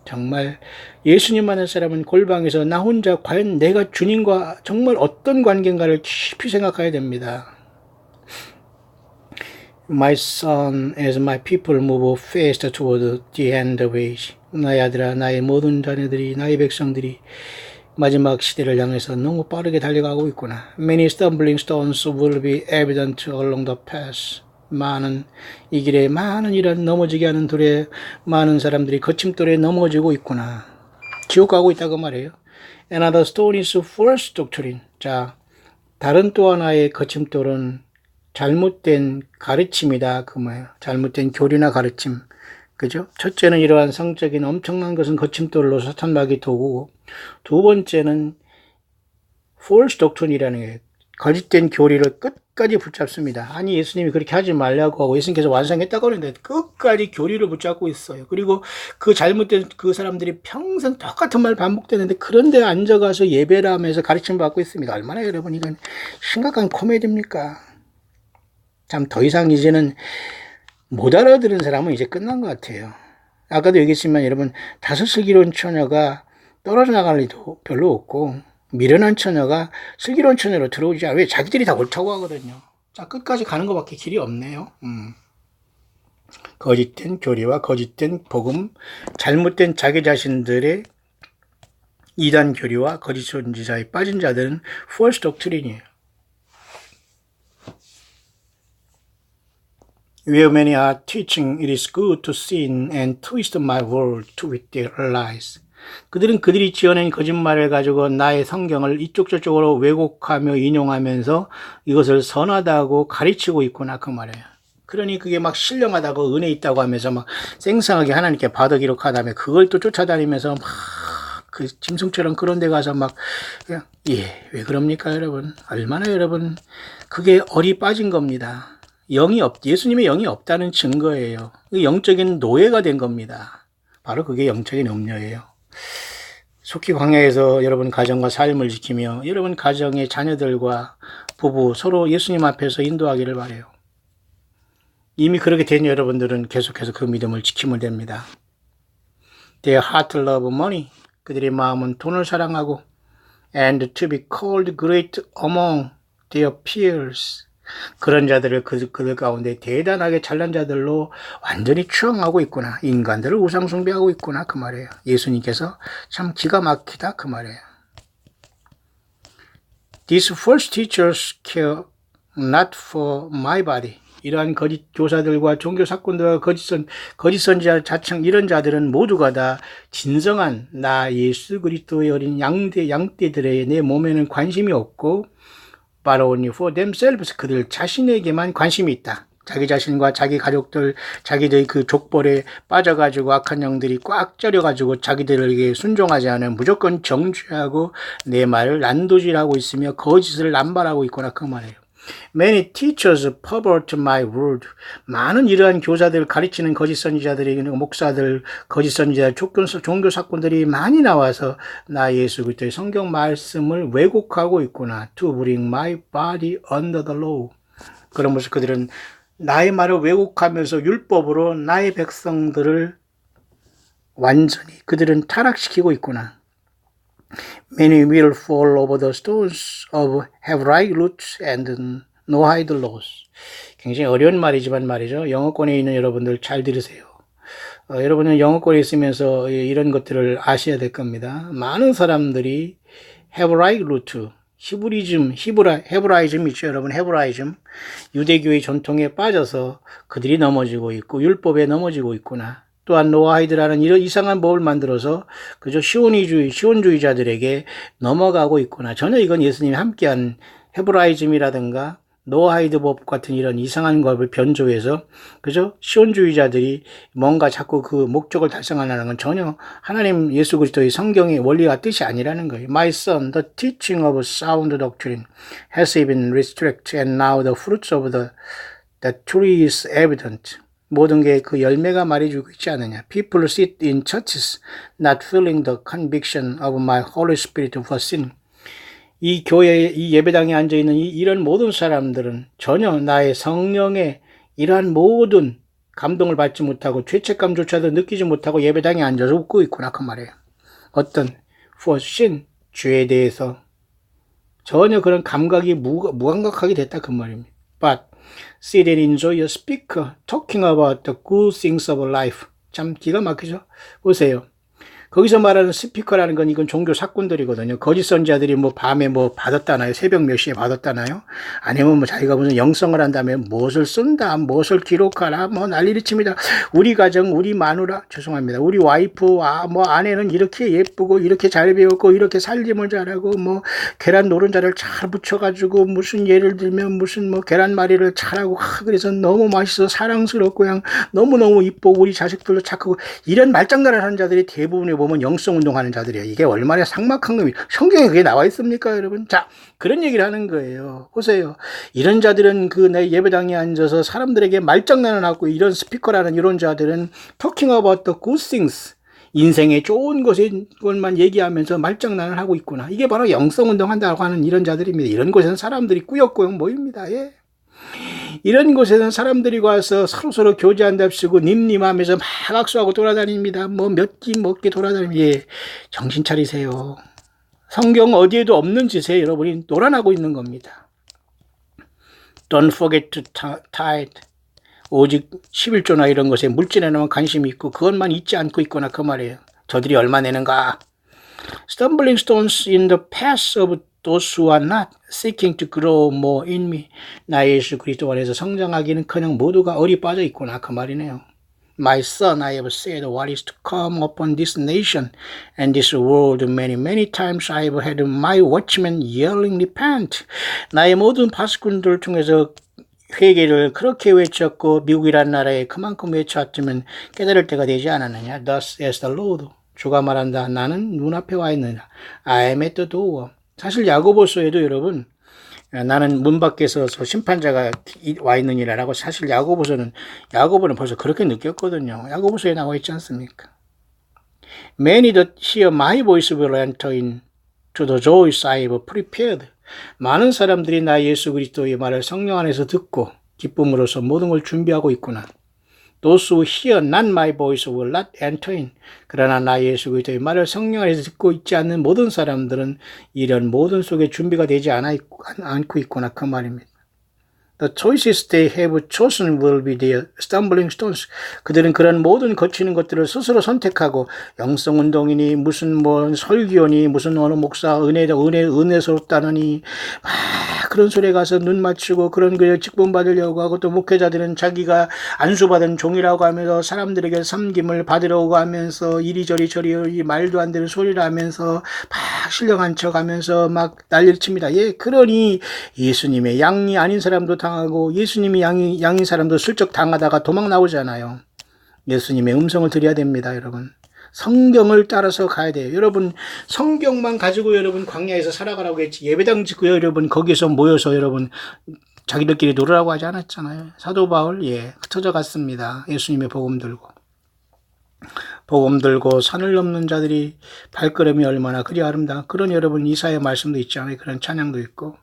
정말 예수님 만난 사람은 골방에서 나 혼자 과연 내가 주님과 정말 어떤 관계인가를 깊이 생각해야 됩니다. My son, as my people move fast toward the end of age. 나의 아들아, 나의 모든 자녀들이, 나의 백성들이 마지막 시대를 향해서 너무 빠르게 달려가고 있구나. Many stumbling stones will be evident along the path. 이 길에 많은 이런 넘어지게 하는 돌에 많은 사람들이 거침돌에 넘어지고 있구나. 지옥 가고 있다고 말해요. Another stone is false doctrine. 자, 다른 또 하나의 거침돌은 잘못된 가르침이다. 그 뭐예요? 잘못된 교리나 가르침. 그죠? 첫째는 이러한 성적인 엄청난 것은 거침돌로 사탄 마귀 도구고, 두 번째는 false doctrine이라는 게 거짓된 교리를 끝까지 붙잡습니다. 아니 예수님이 그렇게 하지 말라고 하고 예수님께서 완성했다고 하는데 끝까지 교리를 붙잡고 있어요. 그리고 그 잘못된 그 사람들이 평생 똑같은 말 반복되는데 그런데 앉아가서 예배를 하면서 가르침 받고 있습니다. 얼마나 여러분 이건 심각한 코미디입니까? 참 더 이상 이제는 못 알아들은 사람은 이제 끝난 것 같아요. 아까도 얘기했지만 여러분 다섯 슬기로운 처녀가 떨어져 나갈 리도 별로 없고 미련한 처녀가 슬기로운 처녀로 들어오지 않아요. 왜? 자기들이 다 옳다고 하거든요. 자, 끝까지 가는 것밖에 길이 없네요. 거짓된 교리와 거짓된 복음, 잘못된 자기 자신들의 이단 교리와 거짓 선지자에 빠진 자들은 false doctrine이에요. Where many are teaching it is good to sin and twist my word to with their lies. 그들은 그들이 지어낸 거짓말을 가지고 나의 성경을 이쪽 저쪽으로 왜곡하며 인용하면서 이것을 선하다고 가르치고 있구나 그 말이에요. 그러니 그게 막 신령하다고 은혜 있다고 하면서 막 생생하게 하나님께 받아 기록하다며 그걸 또 쫓아다니면서 막 그 짐승처럼 그런 데 가서 막 그냥 왜 그럽니까 여러분? 얼마나 여러분 그게 얼이 빠진 겁니다. 예수님의 영이 없다는 증거예요. 영적인 노예가 된 겁니다. 바로 그게 영적인 음료예요. 속히 광야에서 여러분 가정과 삶을 지키며 여러분 가정의 자녀들과 부부 서로 예수님 앞에서 인도하기를 바라요. 이미 그렇게 된 여러분들은 계속해서 그 믿음을 지키면 됩니다. Their heart love money. 그들의 마음은 돈을 사랑하고 and to be called great among their peers. 그런 자들을 그들 가운데 대단하게 잘난 자들로 완전히 추앙하고 있구나. 인간들을 우상 숭배하고 있구나. 그 말이에요. 예수님께서 참 기가 막히다. 그 말이에요. These false teachers care not for my body. 이러한 거짓 교사들과 종교 사건들과 거짓 선지자 자청 이런 자들은 모두가 다 진정한 나 예수 그리스도의 어린 양떼들의 내 몸에는 관심이 없고 but only for themselves. 그들 자신에게만 관심이 있다. 자기 자신과 자기 가족들, 자기들 그 족벌에 빠져가지고 악한 영들이 꽉 ጨ려가지고 자기들에게 순종하지 않으면 무조건 정죄하고 내 말을 난도질하고 있으며 거짓을 남발하고 있구나 그 말이에요. Many teachers pervert my word. 많은 이러한 교사들, 가르치는 거짓 선지자들이, 목사들, 거짓 선지자, 종교 사건들이 많이 나와서 나 예수 그리스도의 성경 말씀을 왜곡하고 있구나. To bring my body under the law. 그러면서 그들은 나의 말을 왜곡하면서 율법으로 나의 백성들을 완전히 그들은 타락시키고 있구나. Many will fall over the stones of Hebraic roots and Noahide laws. 굉장히 어려운 말이지만 말이죠. 영어권에 있는 여러분들 잘 들으세요. 여러분은 영어권에 있으면서 이런 것들을 아셔야 될 겁니다. 많은 사람들이 Hebraic root, 헤브라이즘 있죠, 여러분. 헤브라이즘. 유대교의 전통에 빠져서 그들이 넘어지고 있고 율법에 넘어지고 있구나. 또한 노아하이드라는 이런 이상한 법을 만들어서 그저 시온주의자들에게 넘어가고 있구나. 전혀 이건 예수님이 함께한 헤브라이즘이라든가 노아하이드 법 같은 이런 이상한 법을 변조해서 그저 시온주의자들이 뭔가 자꾸 그 목적을 달성하려는 건 전혀 하나님 예수 그리스도의 성경의 원리와 뜻이 아니라는 거예요. My son, the teaching of sound doctrine has been restricted and now the fruits of the tree is evident. 모든 게 그 열매가 말해주고 있지 않느냐. People sit in churches not feeling the conviction of my Holy Spirit for sin. 이 교회에 이 예배당에 앉아있는 이런 모든 사람들은 전혀 나의 성령의 이러한 모든 감동을 받지 못하고 죄책감조차도 느끼지 못하고 예배당에 앉아서 웃고 있구나 그 말이에요. 어떤 for sin, 죄에 대해서 전혀 그런 감각이 무감각하게 됐다 그 말입니다. But sit and enjoy a speaker talking about the good things of life. 참 기가 막히죠. 보세요. 거기서 말하는 스피커라는 건 이건 종교 사건들이거든요. 거짓 선지자들이 뭐 밤에 뭐 받았다나요? 새벽 몇 시에 받았다나요? 아니면 뭐 자기가 무슨 영성을 한다면 무엇을 쓴다, 무엇을 기록하라, 뭐 난리를 칩니다. 우리 가정, 우리 마누라, 죄송합니다. 우리 와이프, 뭐 아내는 이렇게 예쁘고 이렇게 잘 배웠고 이렇게 살림을 잘하고 뭐 계란 노른자를 잘 부쳐가지고 무슨 예를 들면 무슨 뭐 계란말이를 잘하고 그래서 너무 맛있어 사랑스럽고 그냥 너무너무 이쁘고 우리 자식들도 착하고 이런 말장난을 하는 자들이 대부분의 보면 영성운동하는 자들이에요. 이게 얼마나 삭막한 겁니까? 성경에 그게 나와 있습니까, 여러분? 자, 그런 얘기를 하는 거예요. 보세요. 이런 자들은 그 내 예배당에 앉아서 사람들에게 말장난을 하고 이런 스피커라는 이런 자들은 talking about the good things. 인생의 좋은 것만 얘기하면서 말장난을 하고 있구나. 이게 바로 영성운동한다고 하는 이런 자들입니다. 이런 곳에는 사람들이 꾸역꾸역 모입니다. 예. 이런 곳에는 사람들이 와서 서로서로 교제한답시고 님님하면서 막 악수하고 돌아다닙니다. 뭐 몇 끼 먹게 돌아다닙니다. 예, 정신 차리세요. 성경 어디에도 없는 짓에 여러분이 놀아나고 있는 겁니다. Don't forget to tithe. 오직 11조나 이런 것에 물질에만 관심이 있고 그것만 잊지 않고 있거나 그 말이에요. 저들이 얼마 내는가? Stumbling stones in the path of those who are not seeking to grow more in me. 나 예수 그리스도 안에서 성장하기는커녕 모두가 어리 빠져 있구나 그 말이네요. My son, I have said what is to come upon this nation and this world many times. I have had my watchmen yelling repent. 나의 모든 파수꾼들 중에서 회개를 그렇게 외쳤고 미국이란 나라에 그만큼 외쳤으면 깨달을 때가 되지 않았느냐. Thus says the Lord. 주가 말한다. 나는 눈앞에 와 있느냐. I am at the door. 사실 야고보서에도 여러분 나는 문 밖에서 심판자가 와 있느니라라고 사실 야고보는 벌써 그렇게 느꼈거든요. 야고보서에 나와 있지 않습니까? Many that hear my voice will enter into the joys I have prepared. 많은 사람들이 나 예수 그리스도의 말을 성령 안에서 듣고 기쁨으로써 모든 걸 준비하고 있구나. Those who hear not my voice will not enter in. 그러나 나 예수 그리스도의 말을 성령 안에서 듣고 있지 않는 모든 사람들은 이런 모든 속에 준비가 되지 않고 있구나 그 말입니다. The choices they have chosen will be their stumbling stones. 그들은 그런 모든 거치는 것들을 스스로 선택하고 영성 운동이니 무슨 뭐 설교니 무슨 어느 목사 은혜스럽다느니 막 그런 소리에 가서 눈 맞추고 그런 그 직분 받으려고 하고 또 목회자들은 자기가 안수받은 종이라고 하면서 사람들에게 섬김을 받으려고 하면서 이리저리 저리 말도 안 되는 소리를 하면서 막 신령한 척 하면서 막 난리를 칩니다. 예, 그러니 예수님의 양이 아닌 사람도 당하고 예수님이 양인 사람도 슬쩍 당하다가 도망 나오잖아요. 예수님의 음성을 들어야 됩니다, 여러분. 성경을 따라서 가야 돼요. 여러분, 성경만 가지고 여러분 광야에서 살아가라고 했지. 예배당 짓고 여러분 거기서 모여서 여러분 자기들끼리 놀으라고 하지 않았잖아요. 사도 바울, 예, 흩어져 갔습니다. 예수님의 복음 들고. 복음 들고 산을 넘는 자들이 발걸음이 얼마나 그리 아름다워. 그런 여러분 이사의 말씀도 있잖아요. 그런 찬양도 있고.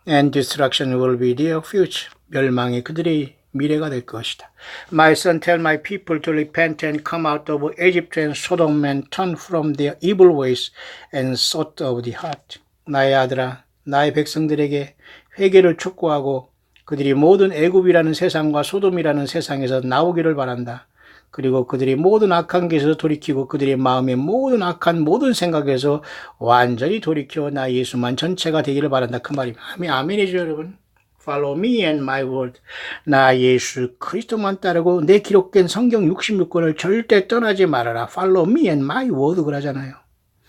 And destruction will be their future. 멸망이 그들의 미래가 될 것이다. My son, tell my people to repent and come out of Egypt and Sodom and turn from their evil ways and thought of the heart. 나의 아들아, 나의 백성들에게 회개를 촉구하고 그들이 모든 애굽이라는 세상과 소돔이라는 세상에서 나오기를 바란다. 그리고 그들이 모든 악한 길에서 돌이키고 그들의 마음의 모든 악한 모든 생각에서 완전히 돌이켜 나 예수만 전체가 되기를 바란다. 그 말입니다. 아멘이죠, 여러분. Follow me and my word. 나 예수 그리스도만 따르고 내 기록된 성경 66권을 절대 떠나지 말아라. Follow me and my word 그러잖아요.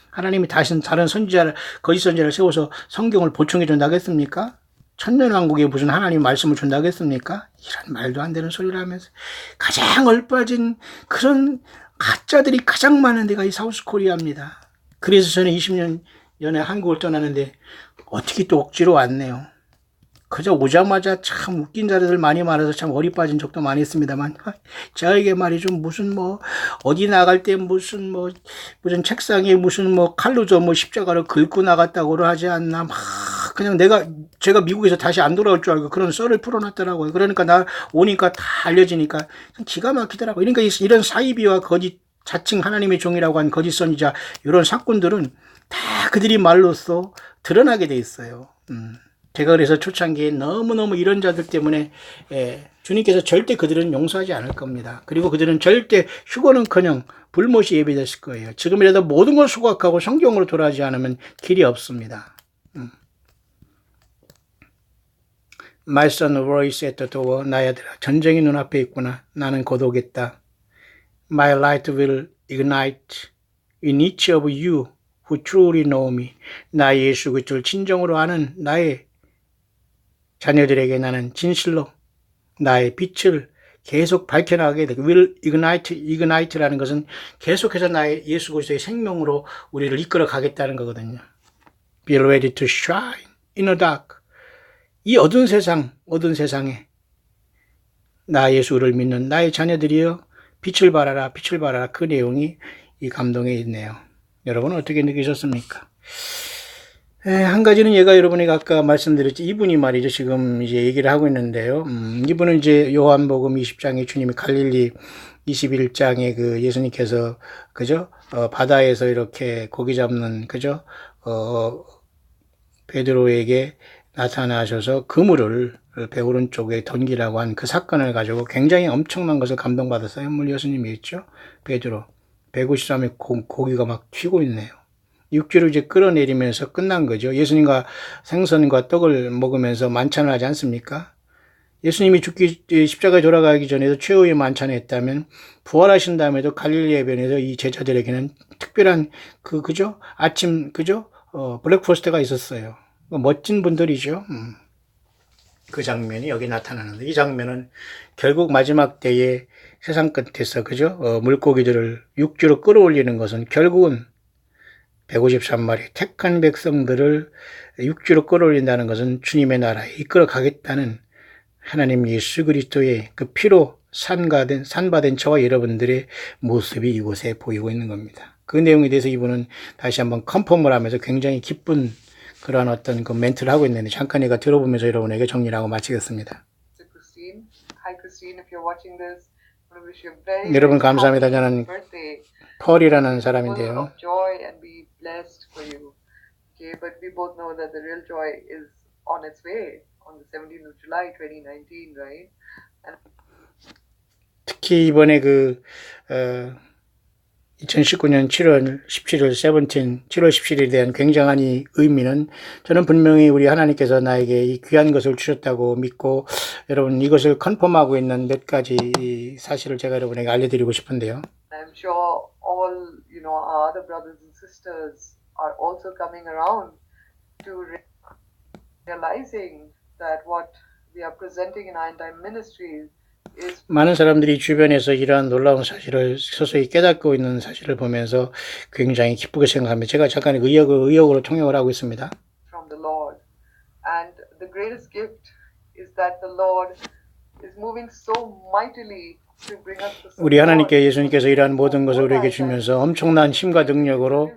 하나님이 다른 선지자를 거짓 선지자를 세워서 성경을 보충해 준다겠습니까? 천년왕국에 무슨 하나님 말씀을 준다겠습니까? 이런 말도 안 되는 소리를 하면서 가장 얼빠진 그런 가짜들이 가장 많은 데가 이 사우스코리아입니다. 그래서 저는 20년 전에 한국을 떠나는데 어떻게 또 억지로 왔네요. 그저 오자마자 참 웃긴 자들 많이 많아서 참 어리 빠진 적도 많이 있습니다만 저에게 말이죠 무슨 뭐 어디 나갈 때 무슨 책상에 무슨 칼로 십자가를 긁고 나갔다고 하지 않나 막 그냥 제가 미국에서 다시 안 돌아올 줄 알고 그런 썰을 풀어놨더라고요. 그러니까 나 오니까 다 알려지니까 기가 막히더라고요. 그러니까 이런 사이비와 거짓 자칭 하나님의 종이라고 한 거짓 선지자 이런 사건들은 다 그들이 말로써 드러나게 돼 있어요. 제가 그래서 초창기에 너무너무 이런 자들 때문에 주님께서 절대 그들은 용서하지 않을 겁니다. 그리고 그들은 절대 휴거는커녕 불못이 예비되실 거예요. 지금이라도 모든 걸 소각하고 성경으로 돌아가지 않으면 길이 없습니다. My son voice at the door. 나의 아들아 전쟁이 눈앞에 있구나. 나는 곧 오겠다. My light will ignite in each of you who truly know me. 나 예수 그리스도를 진정으로 아는 나의 자녀들에게 나는 진실로 나의 빛을 계속 밝혀나가게 되고 will ignite라는 것은 계속해서 나의 예수 그리스도의 생명으로 우리를 이끌어 가겠다는 거거든요. Be ready to shine in the dark. 이 어두운 세상에 나 예수를 믿는 나의 자녀들이여 빛을 발하라 그 내용이 이 감동에 있네요. 여러분은 어떻게 느끼셨습니까? 한 가지는 얘가 여러분에게 아까 말씀드렸지 이분이 말이죠 지금 이제 얘기를 하고 있는데요. 이분은 이제 요한복음 20장에 주님이 갈릴리 21장에 그 예수님께서 그죠 바다에서 이렇게 고기 잡는 그죠 베드로에게 나타나셔서 그물을 배 오른쪽에 던기라고 한 그 사건을 가지고 굉장히 엄청난 것을 감동받았어요. 물 예수님이 있죠 베드로 153에 고기가 막 튀고 있네요. 육지로 이제 끌어내리면서 끝난 거죠. 예수님과 생선과 떡을 먹으면서 만찬을 하지 않습니까? 예수님이 십자가에 돌아가기 전에도 최후의 만찬을 했다면 부활하신 다음에도 갈릴리 해변에서 이 제자들에게는 특별한 그죠? 아침 그죠? 브렉퍼스트가 있었어요. 멋진 분들이죠. 그 장면이 여기 나타나는데 이 장면은 결국 마지막 때에 세상 끝에서 그죠? 물고기들을 육지로 끌어올리는 것은 결국은 153마리 택한 백성들을 육지로 끌어올린다는 것은 주님의 나라에 이끌어 가겠다는 하나님 예수 그리스도의 그 피로 산바된 저와 여러분들의 모습이 이곳에 보이고 있는 겁니다. 그 내용에 대해서 이분은 다시 한번 컨펌을 하면서 굉장히 기쁜 그런 어떤 그 멘트를 하고 있는데 잠깐 제가 들어보면서 여러분에게 정리를 하고 마치겠습니다. Hi Christine, if you're watching this, I want to wish you a very, 여러분 very 감사합니다. happy 저는 birthday. 펄이라는 Full 사람인데요. of joy and be blessed for you. Okay, but we both know that the real joy is on its way on the 17th of July 2019, right? And 특히 이번에 2019년 7월 17일 7월 17일에 대한 굉장한 이 의미는 저는 분명히 우리 하나님께서 나에게 이 귀한 것을 주셨다고 믿고 여러분 이것을 컨펌하고 있는 몇 가지 이 사실을 제가 여러분에게 알려드리고 싶은데요. I'm sure all, our other brothers and sisters are also coming around to realizing that what we are presenting in our entire ministries is 많은 사람들이 주변에서 이러한 놀라운 사실을 서서히 깨닫고 있는 사실을 보면서 굉장히 기쁘게 생각합니다. 제가 잠깐 의역으로 통역을 하고 있습니다. from the Lord. And the greatest gift is that the Lord is moving so mightily to bring us the 우리 하나님께 support. 예수님께서 이러한 모든 것을 우리에게 주면서 엄청난 힘과 능력으로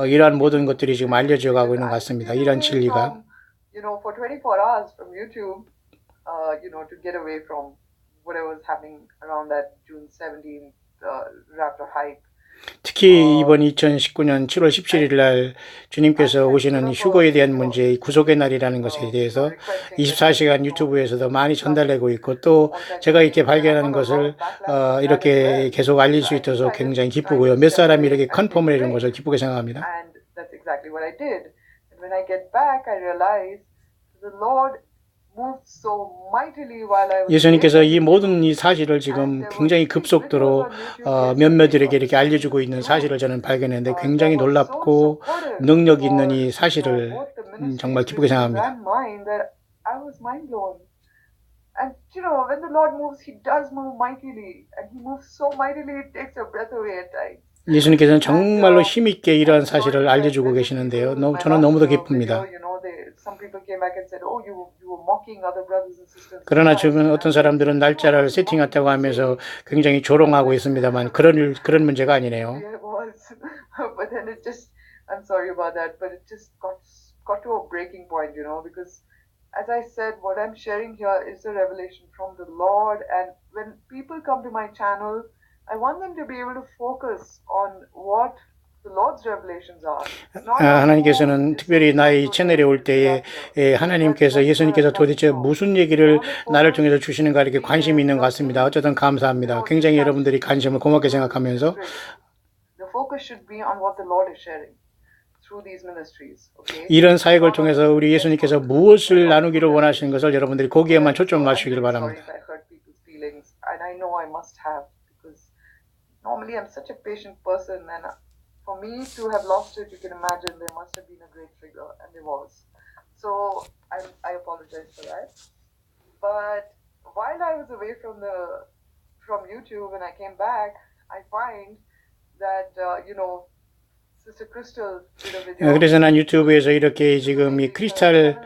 이러한 모든 것들이 지금 알려져 가고 있는 것 같습니다. 이러한 진리가. For 24 hours from YouTube, to get away from whatever was happening around that June 17th Raptor hike. 특히 이번 2019년 7월 17일 날 주님께서 오시는 휴거에 대한 문제, 구속의 날이라는 것에 대해서 24시간 유튜브에서도 많이 전달되고 있고 또 제가 이렇게 발견하는 것을 이렇게 계속 알릴 수 있어서 굉장히 기쁘고요. 몇 사람이 이렇게 컨펌을 해준 것을 기쁘게 생각합니다. And that's exactly what I did. And when I get back, I realized the Lord moved so mightily while I was 예수님께서 이 모든 이 사실을 지금 굉장히 급속도로 몇몇들에게 이렇게 알려주고 있는 사실을 저는 발견했는데 굉장히 놀랍고 능력 있는 이 사실을 정말 기쁘게 생각합니다. I was mind blown. And when the Lord moves, He does move mightily, and He moves so mightily it takes your breath away at times. 예수님께서는 정말로 힘있게 이러한 사실을 알려주고 계시는데요. 저는 너무도 기쁩니다. 그러나 주변 어떤 사람들은 날짜를 세팅했다고 하면서 굉장히 조롱하고 있습니다만 그런 문제가 아니네요. But then I'm sorry about that, but it just got to a breaking point, because as I said, what I'm sharing here is a revelation from the Lord, and when people come to my channel, I want them to be able to focus on what the Lord's revelations are. 하나님께서는 특별히 나의 채널에 올 때에 하나님께서 예수님께서 도대체 무슨 얘기를 나를 통해서 주시는가 이렇게 관심이 있는 것 같습니다. 어쨌든 감사합니다. 굉장히 여러분들이 관심을 고맙게 생각하면서 The focus should be on what the Lord is sharing. 이런 사역을 통해서 우리 예수님께서 무엇을 나누기를 원하시는 것을 여러분들이 거기에만 초점을 맞추기를 바랍니다. Normally I'm such a patient person, and for me to have lost it, you can imagine there must have been a great trigger, and there was. So I apologize for that. But while I was away from YouTube and I came back, I find that 그래서 난 유튜브에서 이렇게 지금 이 크리스탈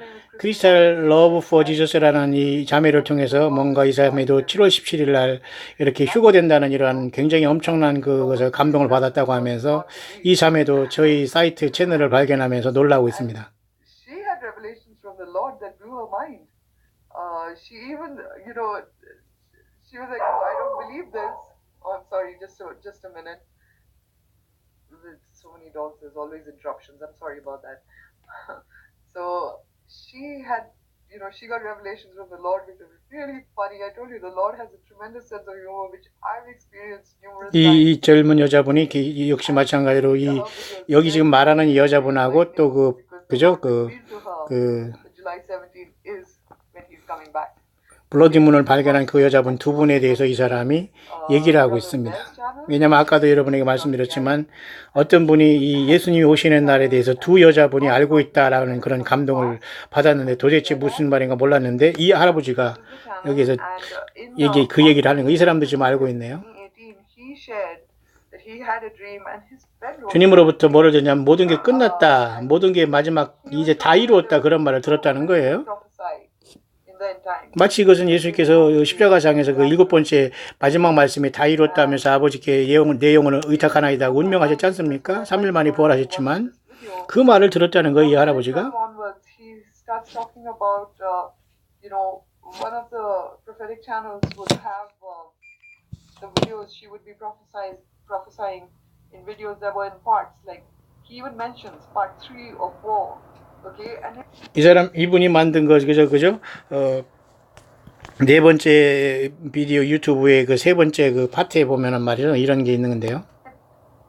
러브 포 지저스라는 이 자매를 통해서 뭔가 이 자매도 7월 17일 날 이렇게 휴거된다는 이러한 굉장히 엄청난 그것을 감동을 받았다고 하면서 이 자매도 저희 사이트 채널을 발견하면서 놀라고 있습니다. She had revelations from the Lord that blew her mind. She even, she was like, "Oh, I don't believe this." Oh, I'm sorry, just a minute. With so many dogs, there's always interruptions. I'm sorry about that. So she had, she got revelations from the Lord, which was really funny. I told you, the Lord has a tremendous sense of humor, which I've experienced numerous times. 이 젊은 여자분이 역시 마찬가지로 여기 지금 말하는 이 여자분하고 또 그죠? July 17th is when he's coming back. 블러디문을 발견한 그 여자분 두 분에 대해서 이 사람이 얘기를 하고 있습니다. 왜냐하면 아까도 여러분에게 말씀드렸지만 어떤 분이 이 예수님이 오시는 날에 대해서 두 여자분이 알고 있다라는 그런 감동을 받았는데 도대체 무슨 말인가 몰랐는데 이 할아버지가 여기에서 그 얘기를 하는 거 이 사람도 지금 알고 있네요. 주님으로부터 뭐를 듣냐면 모든 게 끝났다. 모든 게 마지막 이제 다 이루었다. 그런 말을 들었다는 거예요. 마치 이것은 예수님께서 십자가상에서 그 7번째 마지막 말씀이 다 이뤘다면서 아버지께 내용을 의탁하나이다 운명하셨지 않습니까? 3일 만에 부활하셨지만 그 말을 들었다는 거예요, 이 할아버지가. One of the prophetic channels would have the videos she would be prophesying in videos that were in parts. Like he even mentions part 3 or 4 Okay, and 이 사람 이분이 만든 거 그죠? 네 번째 비디오 유튜브의 그 세 번째 그 파트에 보면은 말이죠 이런 게 있는 건데요.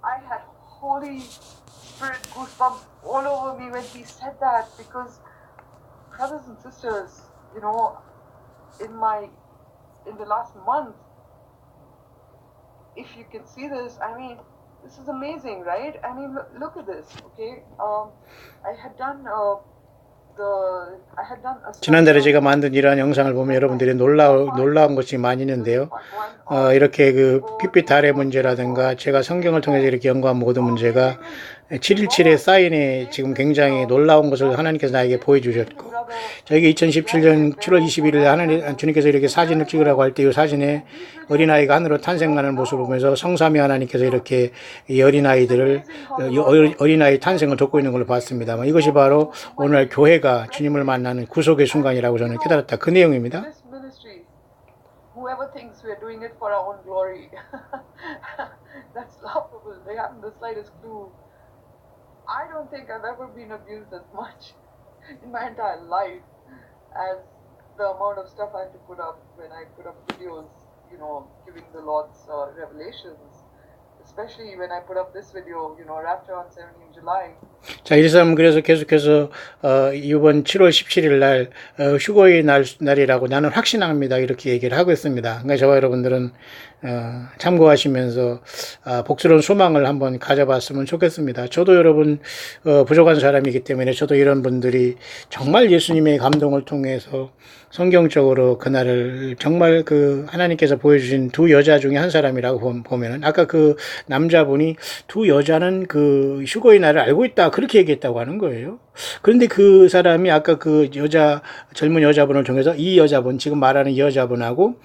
I had Holy Spirit goosebumps all over me when he said that, because brothers and sisters, you know, in the last month, if you can see this, I mean, this is amazing, right? I mean, look at this, okay? I had done I had done a 지난달에 제가 만든 이러한 영상을 보면 여러분들이 놀라운 것이 많이 있는데요. 이렇게 그 핏빛 달의 문제라든가 제가 성경을 통해서 이렇게 연구한 모든 문제가 717의 사인에 지금 굉장히 놀라운 것을 하나님께서 나에게 보여주셨고, 저에게 2017년 7월 21일에 하나님 주님께서 이렇게 사진을 찍으라고 할 때 이 사진에 어린아이가 하늘로 탄생하는 모습을 보면서 성삼위 하나님께서 이렇게 이 어린아이들을 어린아이 탄생을 돕고 있는 걸 봤습니다. 이것이 바로 오늘 교회가 주님을 만나는 구속의 순간이라고 저는 깨달았다. 그 내용입니다. This ministry, whoever thinks we're doing it for our own glory, that's laughable. They haven't the slightest clue. I don't think I've ever been abused as much in my entire life as the amount of stuff I had to put up when I put up videos, you know, giving the Lord's revelations. Especially when I put up this video, you know, Rapture on 17 July. 자, 이 사람은 그래서 계속해서 이번 7월 17일 날 휴거의 날이라고 나는 확신합니다. 이렇게 얘기를 하고 있습니다. 그러니까 저와 여러분들은 참고하시면서 복스러운 소망을 한번 가져봤으면 좋겠습니다. 저도 여러분 부족한 사람이기 때문에 저도 이런 분들이 정말 예수님의 감동을 통해서 성경적으로 그날을 정말 그 하나님께서 보여주신 두 여자 중에 한 사람이라고 보면은 아까 그 남자분이 두 여자는 그 휴거의 날을 알고 있다 그렇게 얘기했다고 하는 거예요. 그런데 그 사람이 아까 그 젊은 여자분을 통해서 이 여자분 지금 말하는 여자분하고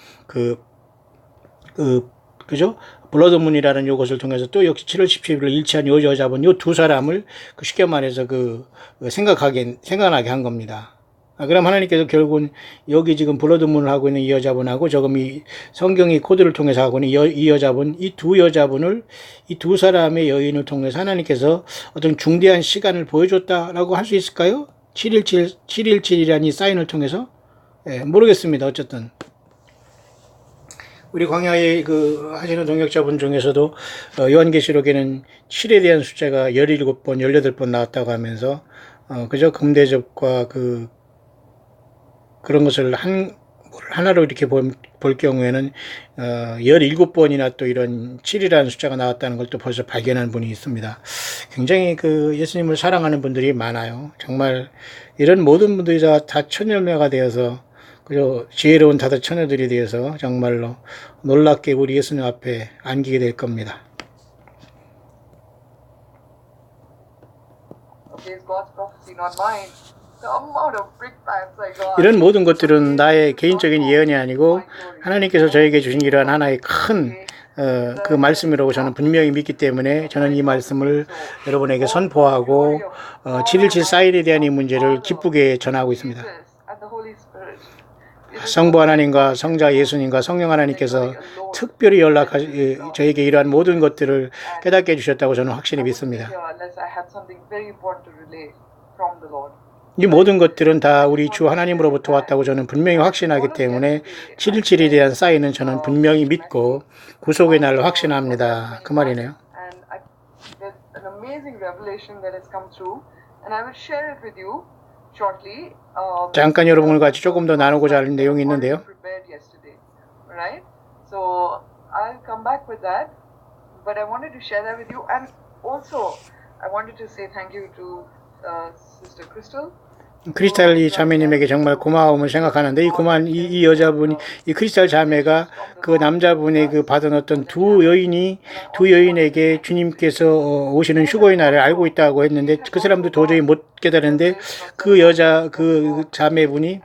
그죠? 블러드문이라는 요것을 통해서 또 역시 7월 17일을 일치한 요 여자분, 요 두 사람을 쉽게 말해서 생각나게 한 겁니다. 그럼 하나님께서 결국은 여기 지금 블러드문을 하고 있는 이 여자분하고 조금 이 성경의 코드를 통해서 하고 있는 이 여자분, 이 두 여자분을 이 두 사람의 여인을 통해서 하나님께서 어떤 중대한 시간을 보여줬다라고 할 수 있을까요? 717이라는 이 사인을 통해서? 모르겠습니다. 어쨌든. 우리 광야에 하시는 동역자분 중에서도 요한계시록에는 7에 대한 숫자가 17번, 18번 나왔다고 하면서 그저 금대접과 그런 것을 하나로 이렇게 볼 경우에는 17번이나 또 이런 7이라는 숫자가 나왔다는 걸 또 벌써 발견한 분이 있습니다. 굉장히 예수님을 사랑하는 분들이 많아요. 정말 이런 모든 분들이 다 천열매가 되어서 그리고 지혜로운 다섯 처녀들이 되어서 정말로 놀랍게 우리 예수님 앞에 안기게 될 겁니다. 이런 모든 것들은 나의 개인적인 예언이 아니고 하나님께서 저에게 주신 이러한 하나의 큰 그 말씀이라고 저는 분명히 믿기 때문에 저는 이 말씀을 여러분에게 선포하고 717 사인에 대한 이 문제를 기쁘게 전하고 있습니다. 성부 하나님과 성자 예수님과 성령 하나님께서 특별히 저에게 이러한 모든 것들을 깨닫게 해주셨다고 저는 확신히 믿습니다. 이 모든 것들은 다 우리 주 하나님으로부터 왔다고 저는 분명히 확신하기 때문에 717에 대한 사인은 저는 분명히 믿고 구속의 날을 확신합니다. 그 말이네요. 잠깐 여러분과 같이 조금 더 나누고자 하는 내용이 있는데요. So I'll come back with that, but I wanted to share that with you, and also I wanted to say thank you to Sister Crystal. 크리스탈 이 자매님에게 정말 고마움을 생각하는데 이 여자분이 이 크리스탈 자매가 그 남자분의 받은 어떤 두 여인에게 주님께서 오시는 휴거의 날을 알고 있다고 했는데 그 사람도 도저히 못 깨달았는데 그 자매분이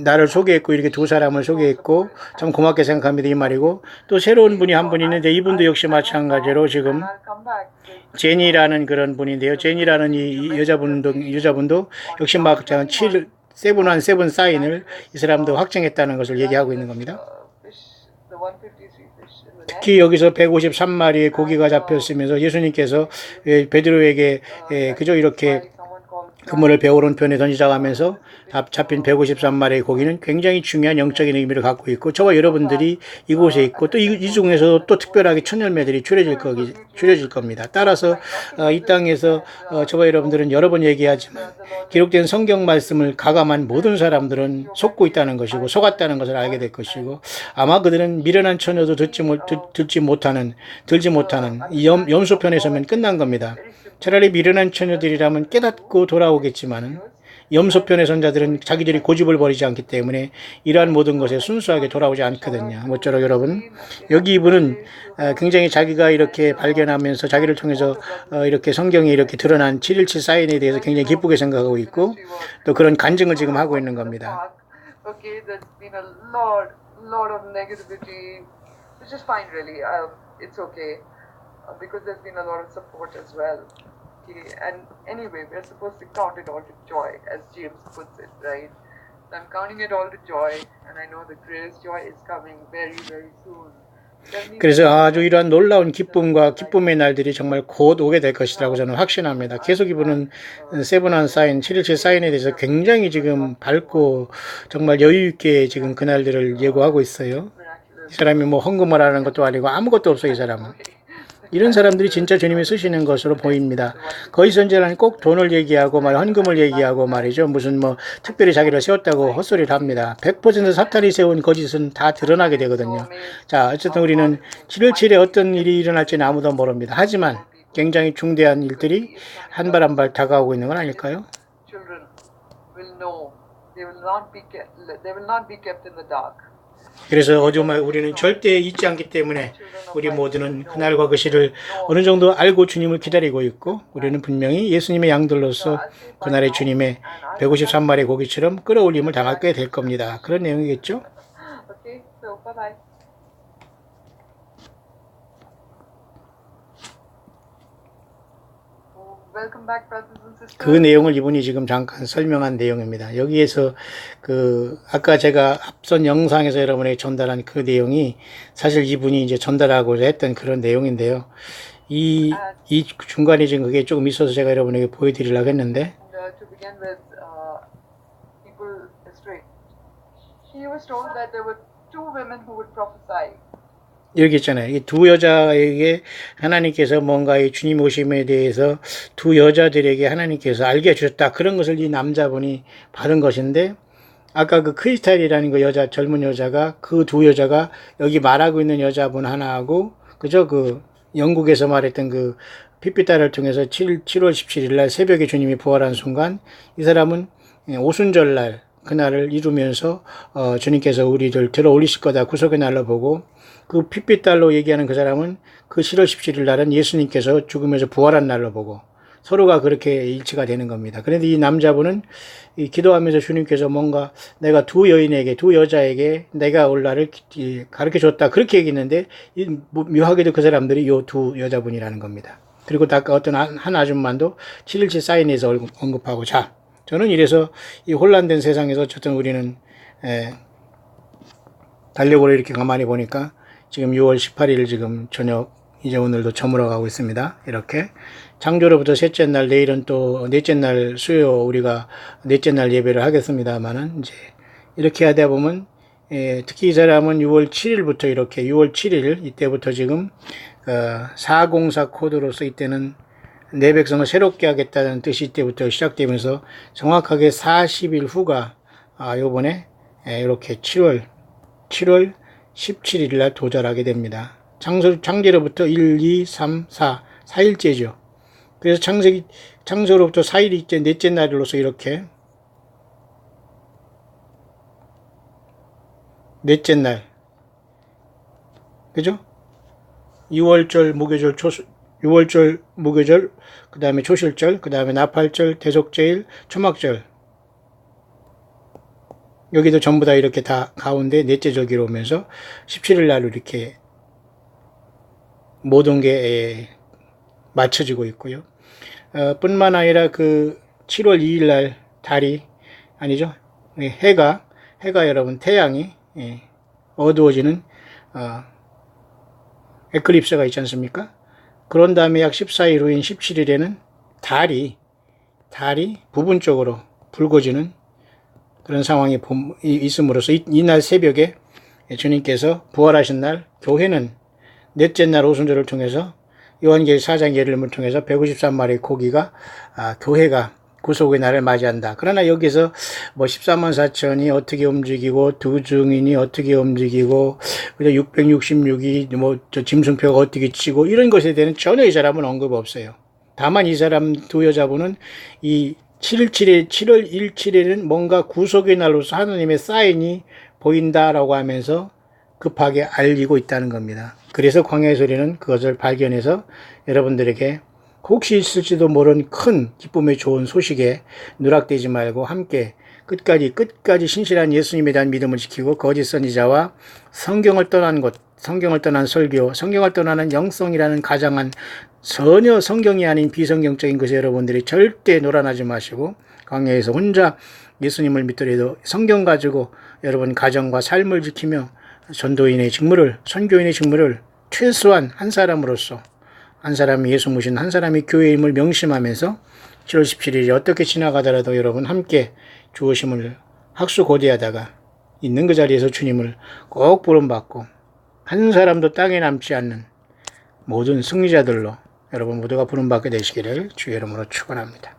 나를 소개했고 이렇게 두 사람을 소개했고 참 고맙게 생각합니다. 이 말이고 또 새로운 분이 한 분 있는데 이분도 역시 마찬가지로 지금 제니라는 그런 분인데요. 제니라는 이 여자분도 역시 막 7 사인을 이 사람도 확정했다는 것을 얘기하고 있는 겁니다. 특히 여기서 153마리의 고기가 잡혔으면서 예수님께서 베드로에게 그저 이렇게 그물을 배 오른편에 던지자고 하면서 잡힌 153마리의 고기는 굉장히 중요한 영적인 의미를 갖고 있고, 저와 여러분들이 이곳에 있고 또 이 중에서도 또 특별하게 천열매들이 추려질 겁니다. 따라서 이 땅에서 저와 여러분들은 여러 번 얘기하지만 기록된 성경 말씀을 가감한 모든 사람들은 속고 있다는 것이고 속았다는 것을 알게 될 것이고, 아마 그들은 미련한 처녀도 들지 못하는 이 염소편에 서면 끝난 겁니다. 차라리 미련한 처녀들이라면 깨닫고 돌아오겠지만은 염소편의 선자들은 자기들이 고집을 버리지 않기 때문에 이러한 모든 것에 순수하게 돌아오지 않거든요. 모쪼록 여러분, 여기 이분은 굉장히 자기가 이렇게 발견하면서 자기를 통해서 이렇게 성경에 이렇게 드러난 717 사인에 대해서 굉장히 기쁘게 생각하고 있고, 또 그런 간증을 지금 하고 있는 겁니다. Okay, there's been a lot of negativity, which is fine really. It's okay because there's been a lot of support as well. Okay, and anyway, we're supposed to count it all to joy, as James puts it, right? So I'm counting it all to joy, and I know the greatest joy is coming very, very soon. 그래서 아주 이러한 놀라운 기쁨과 기쁨의 날들이 정말 곧 오게 될 것이라고 저는 확신합니다. 계속 이분은 세븐한 사인, 717 사인에 대해서 굉장히 지금 밝고 정말 여유 있게 지금 그날들을 예고하고 있어요. 이 사람이 뭐 헌금을 하는 것도 아니고 아무것도 없어요, 이 사람은. 이런 사람들이 진짜 주님이 쓰시는 것으로 보입니다. 거의 선제는 꼭 돈을 얘기하고 헌금을 얘기하고 말이죠. 무슨 뭐 특별히 자기를 세웠다고 헛소리를 합니다. 100% 사탄이 세운 거짓은 다 드러나게 되거든요. 자, 어쨌든 우리는 7.17에 어떤 일이 일어날지는 아무도 모릅니다. 하지만 굉장히 중대한 일들이 한 발 한 발 다가오고 있는 건 아닐까요? Children will know. They will not be kept in the dark. 그래서 어둠을 우리는 절대 잊지 않기 때문에 우리 모두는 그날과 그 시를 어느 정도 알고 주님을 기다리고 있고, 우리는 분명히 예수님의 양들로서 그날의 주님의 153마리 고기처럼 끌어올림을 당하게 될 겁니다. 그런 내용이겠죠? Okay, so bye-bye. Welcome back, brothers and sisters. 그 내용을 이분이 지금 잠깐 설명한 내용입니다. 여기에서 아까 제가 앞선 영상에서 여러분에게 전달한 그 내용이 사실 이분이 이제 전달하고자 했던 그런 내용인데요. 이 중간에 지금 그게 조금 있어서 제가 여러분에게 보여드리려고 했는데, To begin with, people astray. She was told that there were two women who would prophesy. 여기 있잖아요. 이 두 여자에게 하나님께서 뭔가 이 주님 오심에 대해서 두 여자들에게 하나님께서 알게 해주셨다. 그런 것을 이 남자분이 받은 것인데, 아까 그 크리스탈이라는 그 젊은 여자가, 그 두 여자가 여기 말하고 있는 여자분 하나하고, 그죠? 그 영국에서 말했던 그 핏빛달을 통해서 7월 17일 날 새벽에 주님이 부활한 순간, 이 사람은 오순절 날, 그날을 이루면서 주님께서 우리들 들어 올리실 거다 구속의 날로 보고, 그 핏빛달로 얘기하는 그 사람은 그 7월 17일 날은 예수님께서 죽으면서 부활한 날로 보고, 서로가 그렇게 일치가 되는 겁니다. 그런데 이 남자분은 기도하면서 주님께서 뭔가 내가 두 여자에게 내가 올 날을 가르쳐 줬다, 그렇게 얘기했는데, 묘하게도 그 사람들이 요 두 여자분이라는 겁니다. 그리고 아까 어떤 한 아줌마도 7.17 사인에서 언급하고, 자, 저는 이래서 이 혼란된 세상에서 어쨌든 우리는 달력으로 이렇게 가만히 보니까 지금 6월 18일 지금 저녁, 이제 오늘도 저물어 가고 있습니다. 이렇게 창조로부터 셋째 날, 내일은 또 넷째 날 수요, 우리가 넷째 날 예배를 하겠습니다만은, 이제 이렇게 하다 보면 특히 이 사람은 6월 7일부터 이렇게 6월 7일 이때부터 지금 404 코드로서 이때는 내 백성을 새롭게 하겠다는 뜻이 이때부터 시작되면서 정확하게 40일 후가 요번에 이렇게 7월 17일 날 도달하게 됩니다. 창제로부터 1, 2, 3, 4, 4일째죠. 그래서 창조로부터 4일째 넷째 날로서 이렇게 넷째 날, 그죠? 6월절, 무교절, 그 다음에 초실절, 그 다음에 나팔절, 대속제일, 초막절. 여기도 전부 다 이렇게 다 가운데 넷째 절기로 오면서 17일 날로 이렇게 모든 게 맞춰지고 있고요. 뿐만 아니라 그 7월 2일 날 달이, 아니죠, 해가 여러분, 태양이 어두워지는 에클립스가 있지 않습니까? 그런 다음에 약 14일 후인 17일에는 달이 달이 부분적으로 붉어지는 그런 상황이 있음으로써 이날 새벽에 주님께서 부활하신 날 교회는 넷째 날 오순절을 통해서 요한계시 4장 예언을 통해서 153마리의 고기가 교회가 구속의 날을 맞이한다. 그러나 여기서 뭐 14만 4천이 어떻게 움직이고 두 증인이 어떻게 움직이고 666이 뭐 저 짐승표가 어떻게 치고 이런 것에 대한 전혀 이 사람은 언급 없어요. 다만 이 사람 두 여자분은 이 7월 17일에는 뭔가 구속의 날로서 하나님의 사인이 보인다라고 하면서 급하게 알리고 있다는 겁니다. 그래서 광야의 소리는 그것을 발견해서 여러분들에게 혹시 있을지도 모르는 큰 기쁨의 좋은 소식에 누락되지 말고 함께 끝까지 신실한 예수님에 대한 믿음을 지키고 거짓 선지자와 성경을 떠난 것, 성경을 떠난 설교, 성경을 떠나는 영성이라는 가장한 전혀 성경이 아닌 비성경적인 것에 여러분들이 절대 놀아나지 마시고 광야에서 혼자 예수님을 믿더라도 성경 가지고 여러분 가정과 삶을 지키며 전도인의 직무를, 선교인의 직무를 최소한 한 사람으로서 한 사람이 예수 모신 한 사람이 교회임을 명심하면서 7월 17일이 어떻게 지나가더라도 여러분 함께 주어심을 학수고대하다가 있는 그 자리에서 주님을 꼭 부름받고 한 사람도 땅에 남지 않는 모든 승리자들로 여러분 모두가 부름받게 되시기를 주의 이름으로 축원합니다.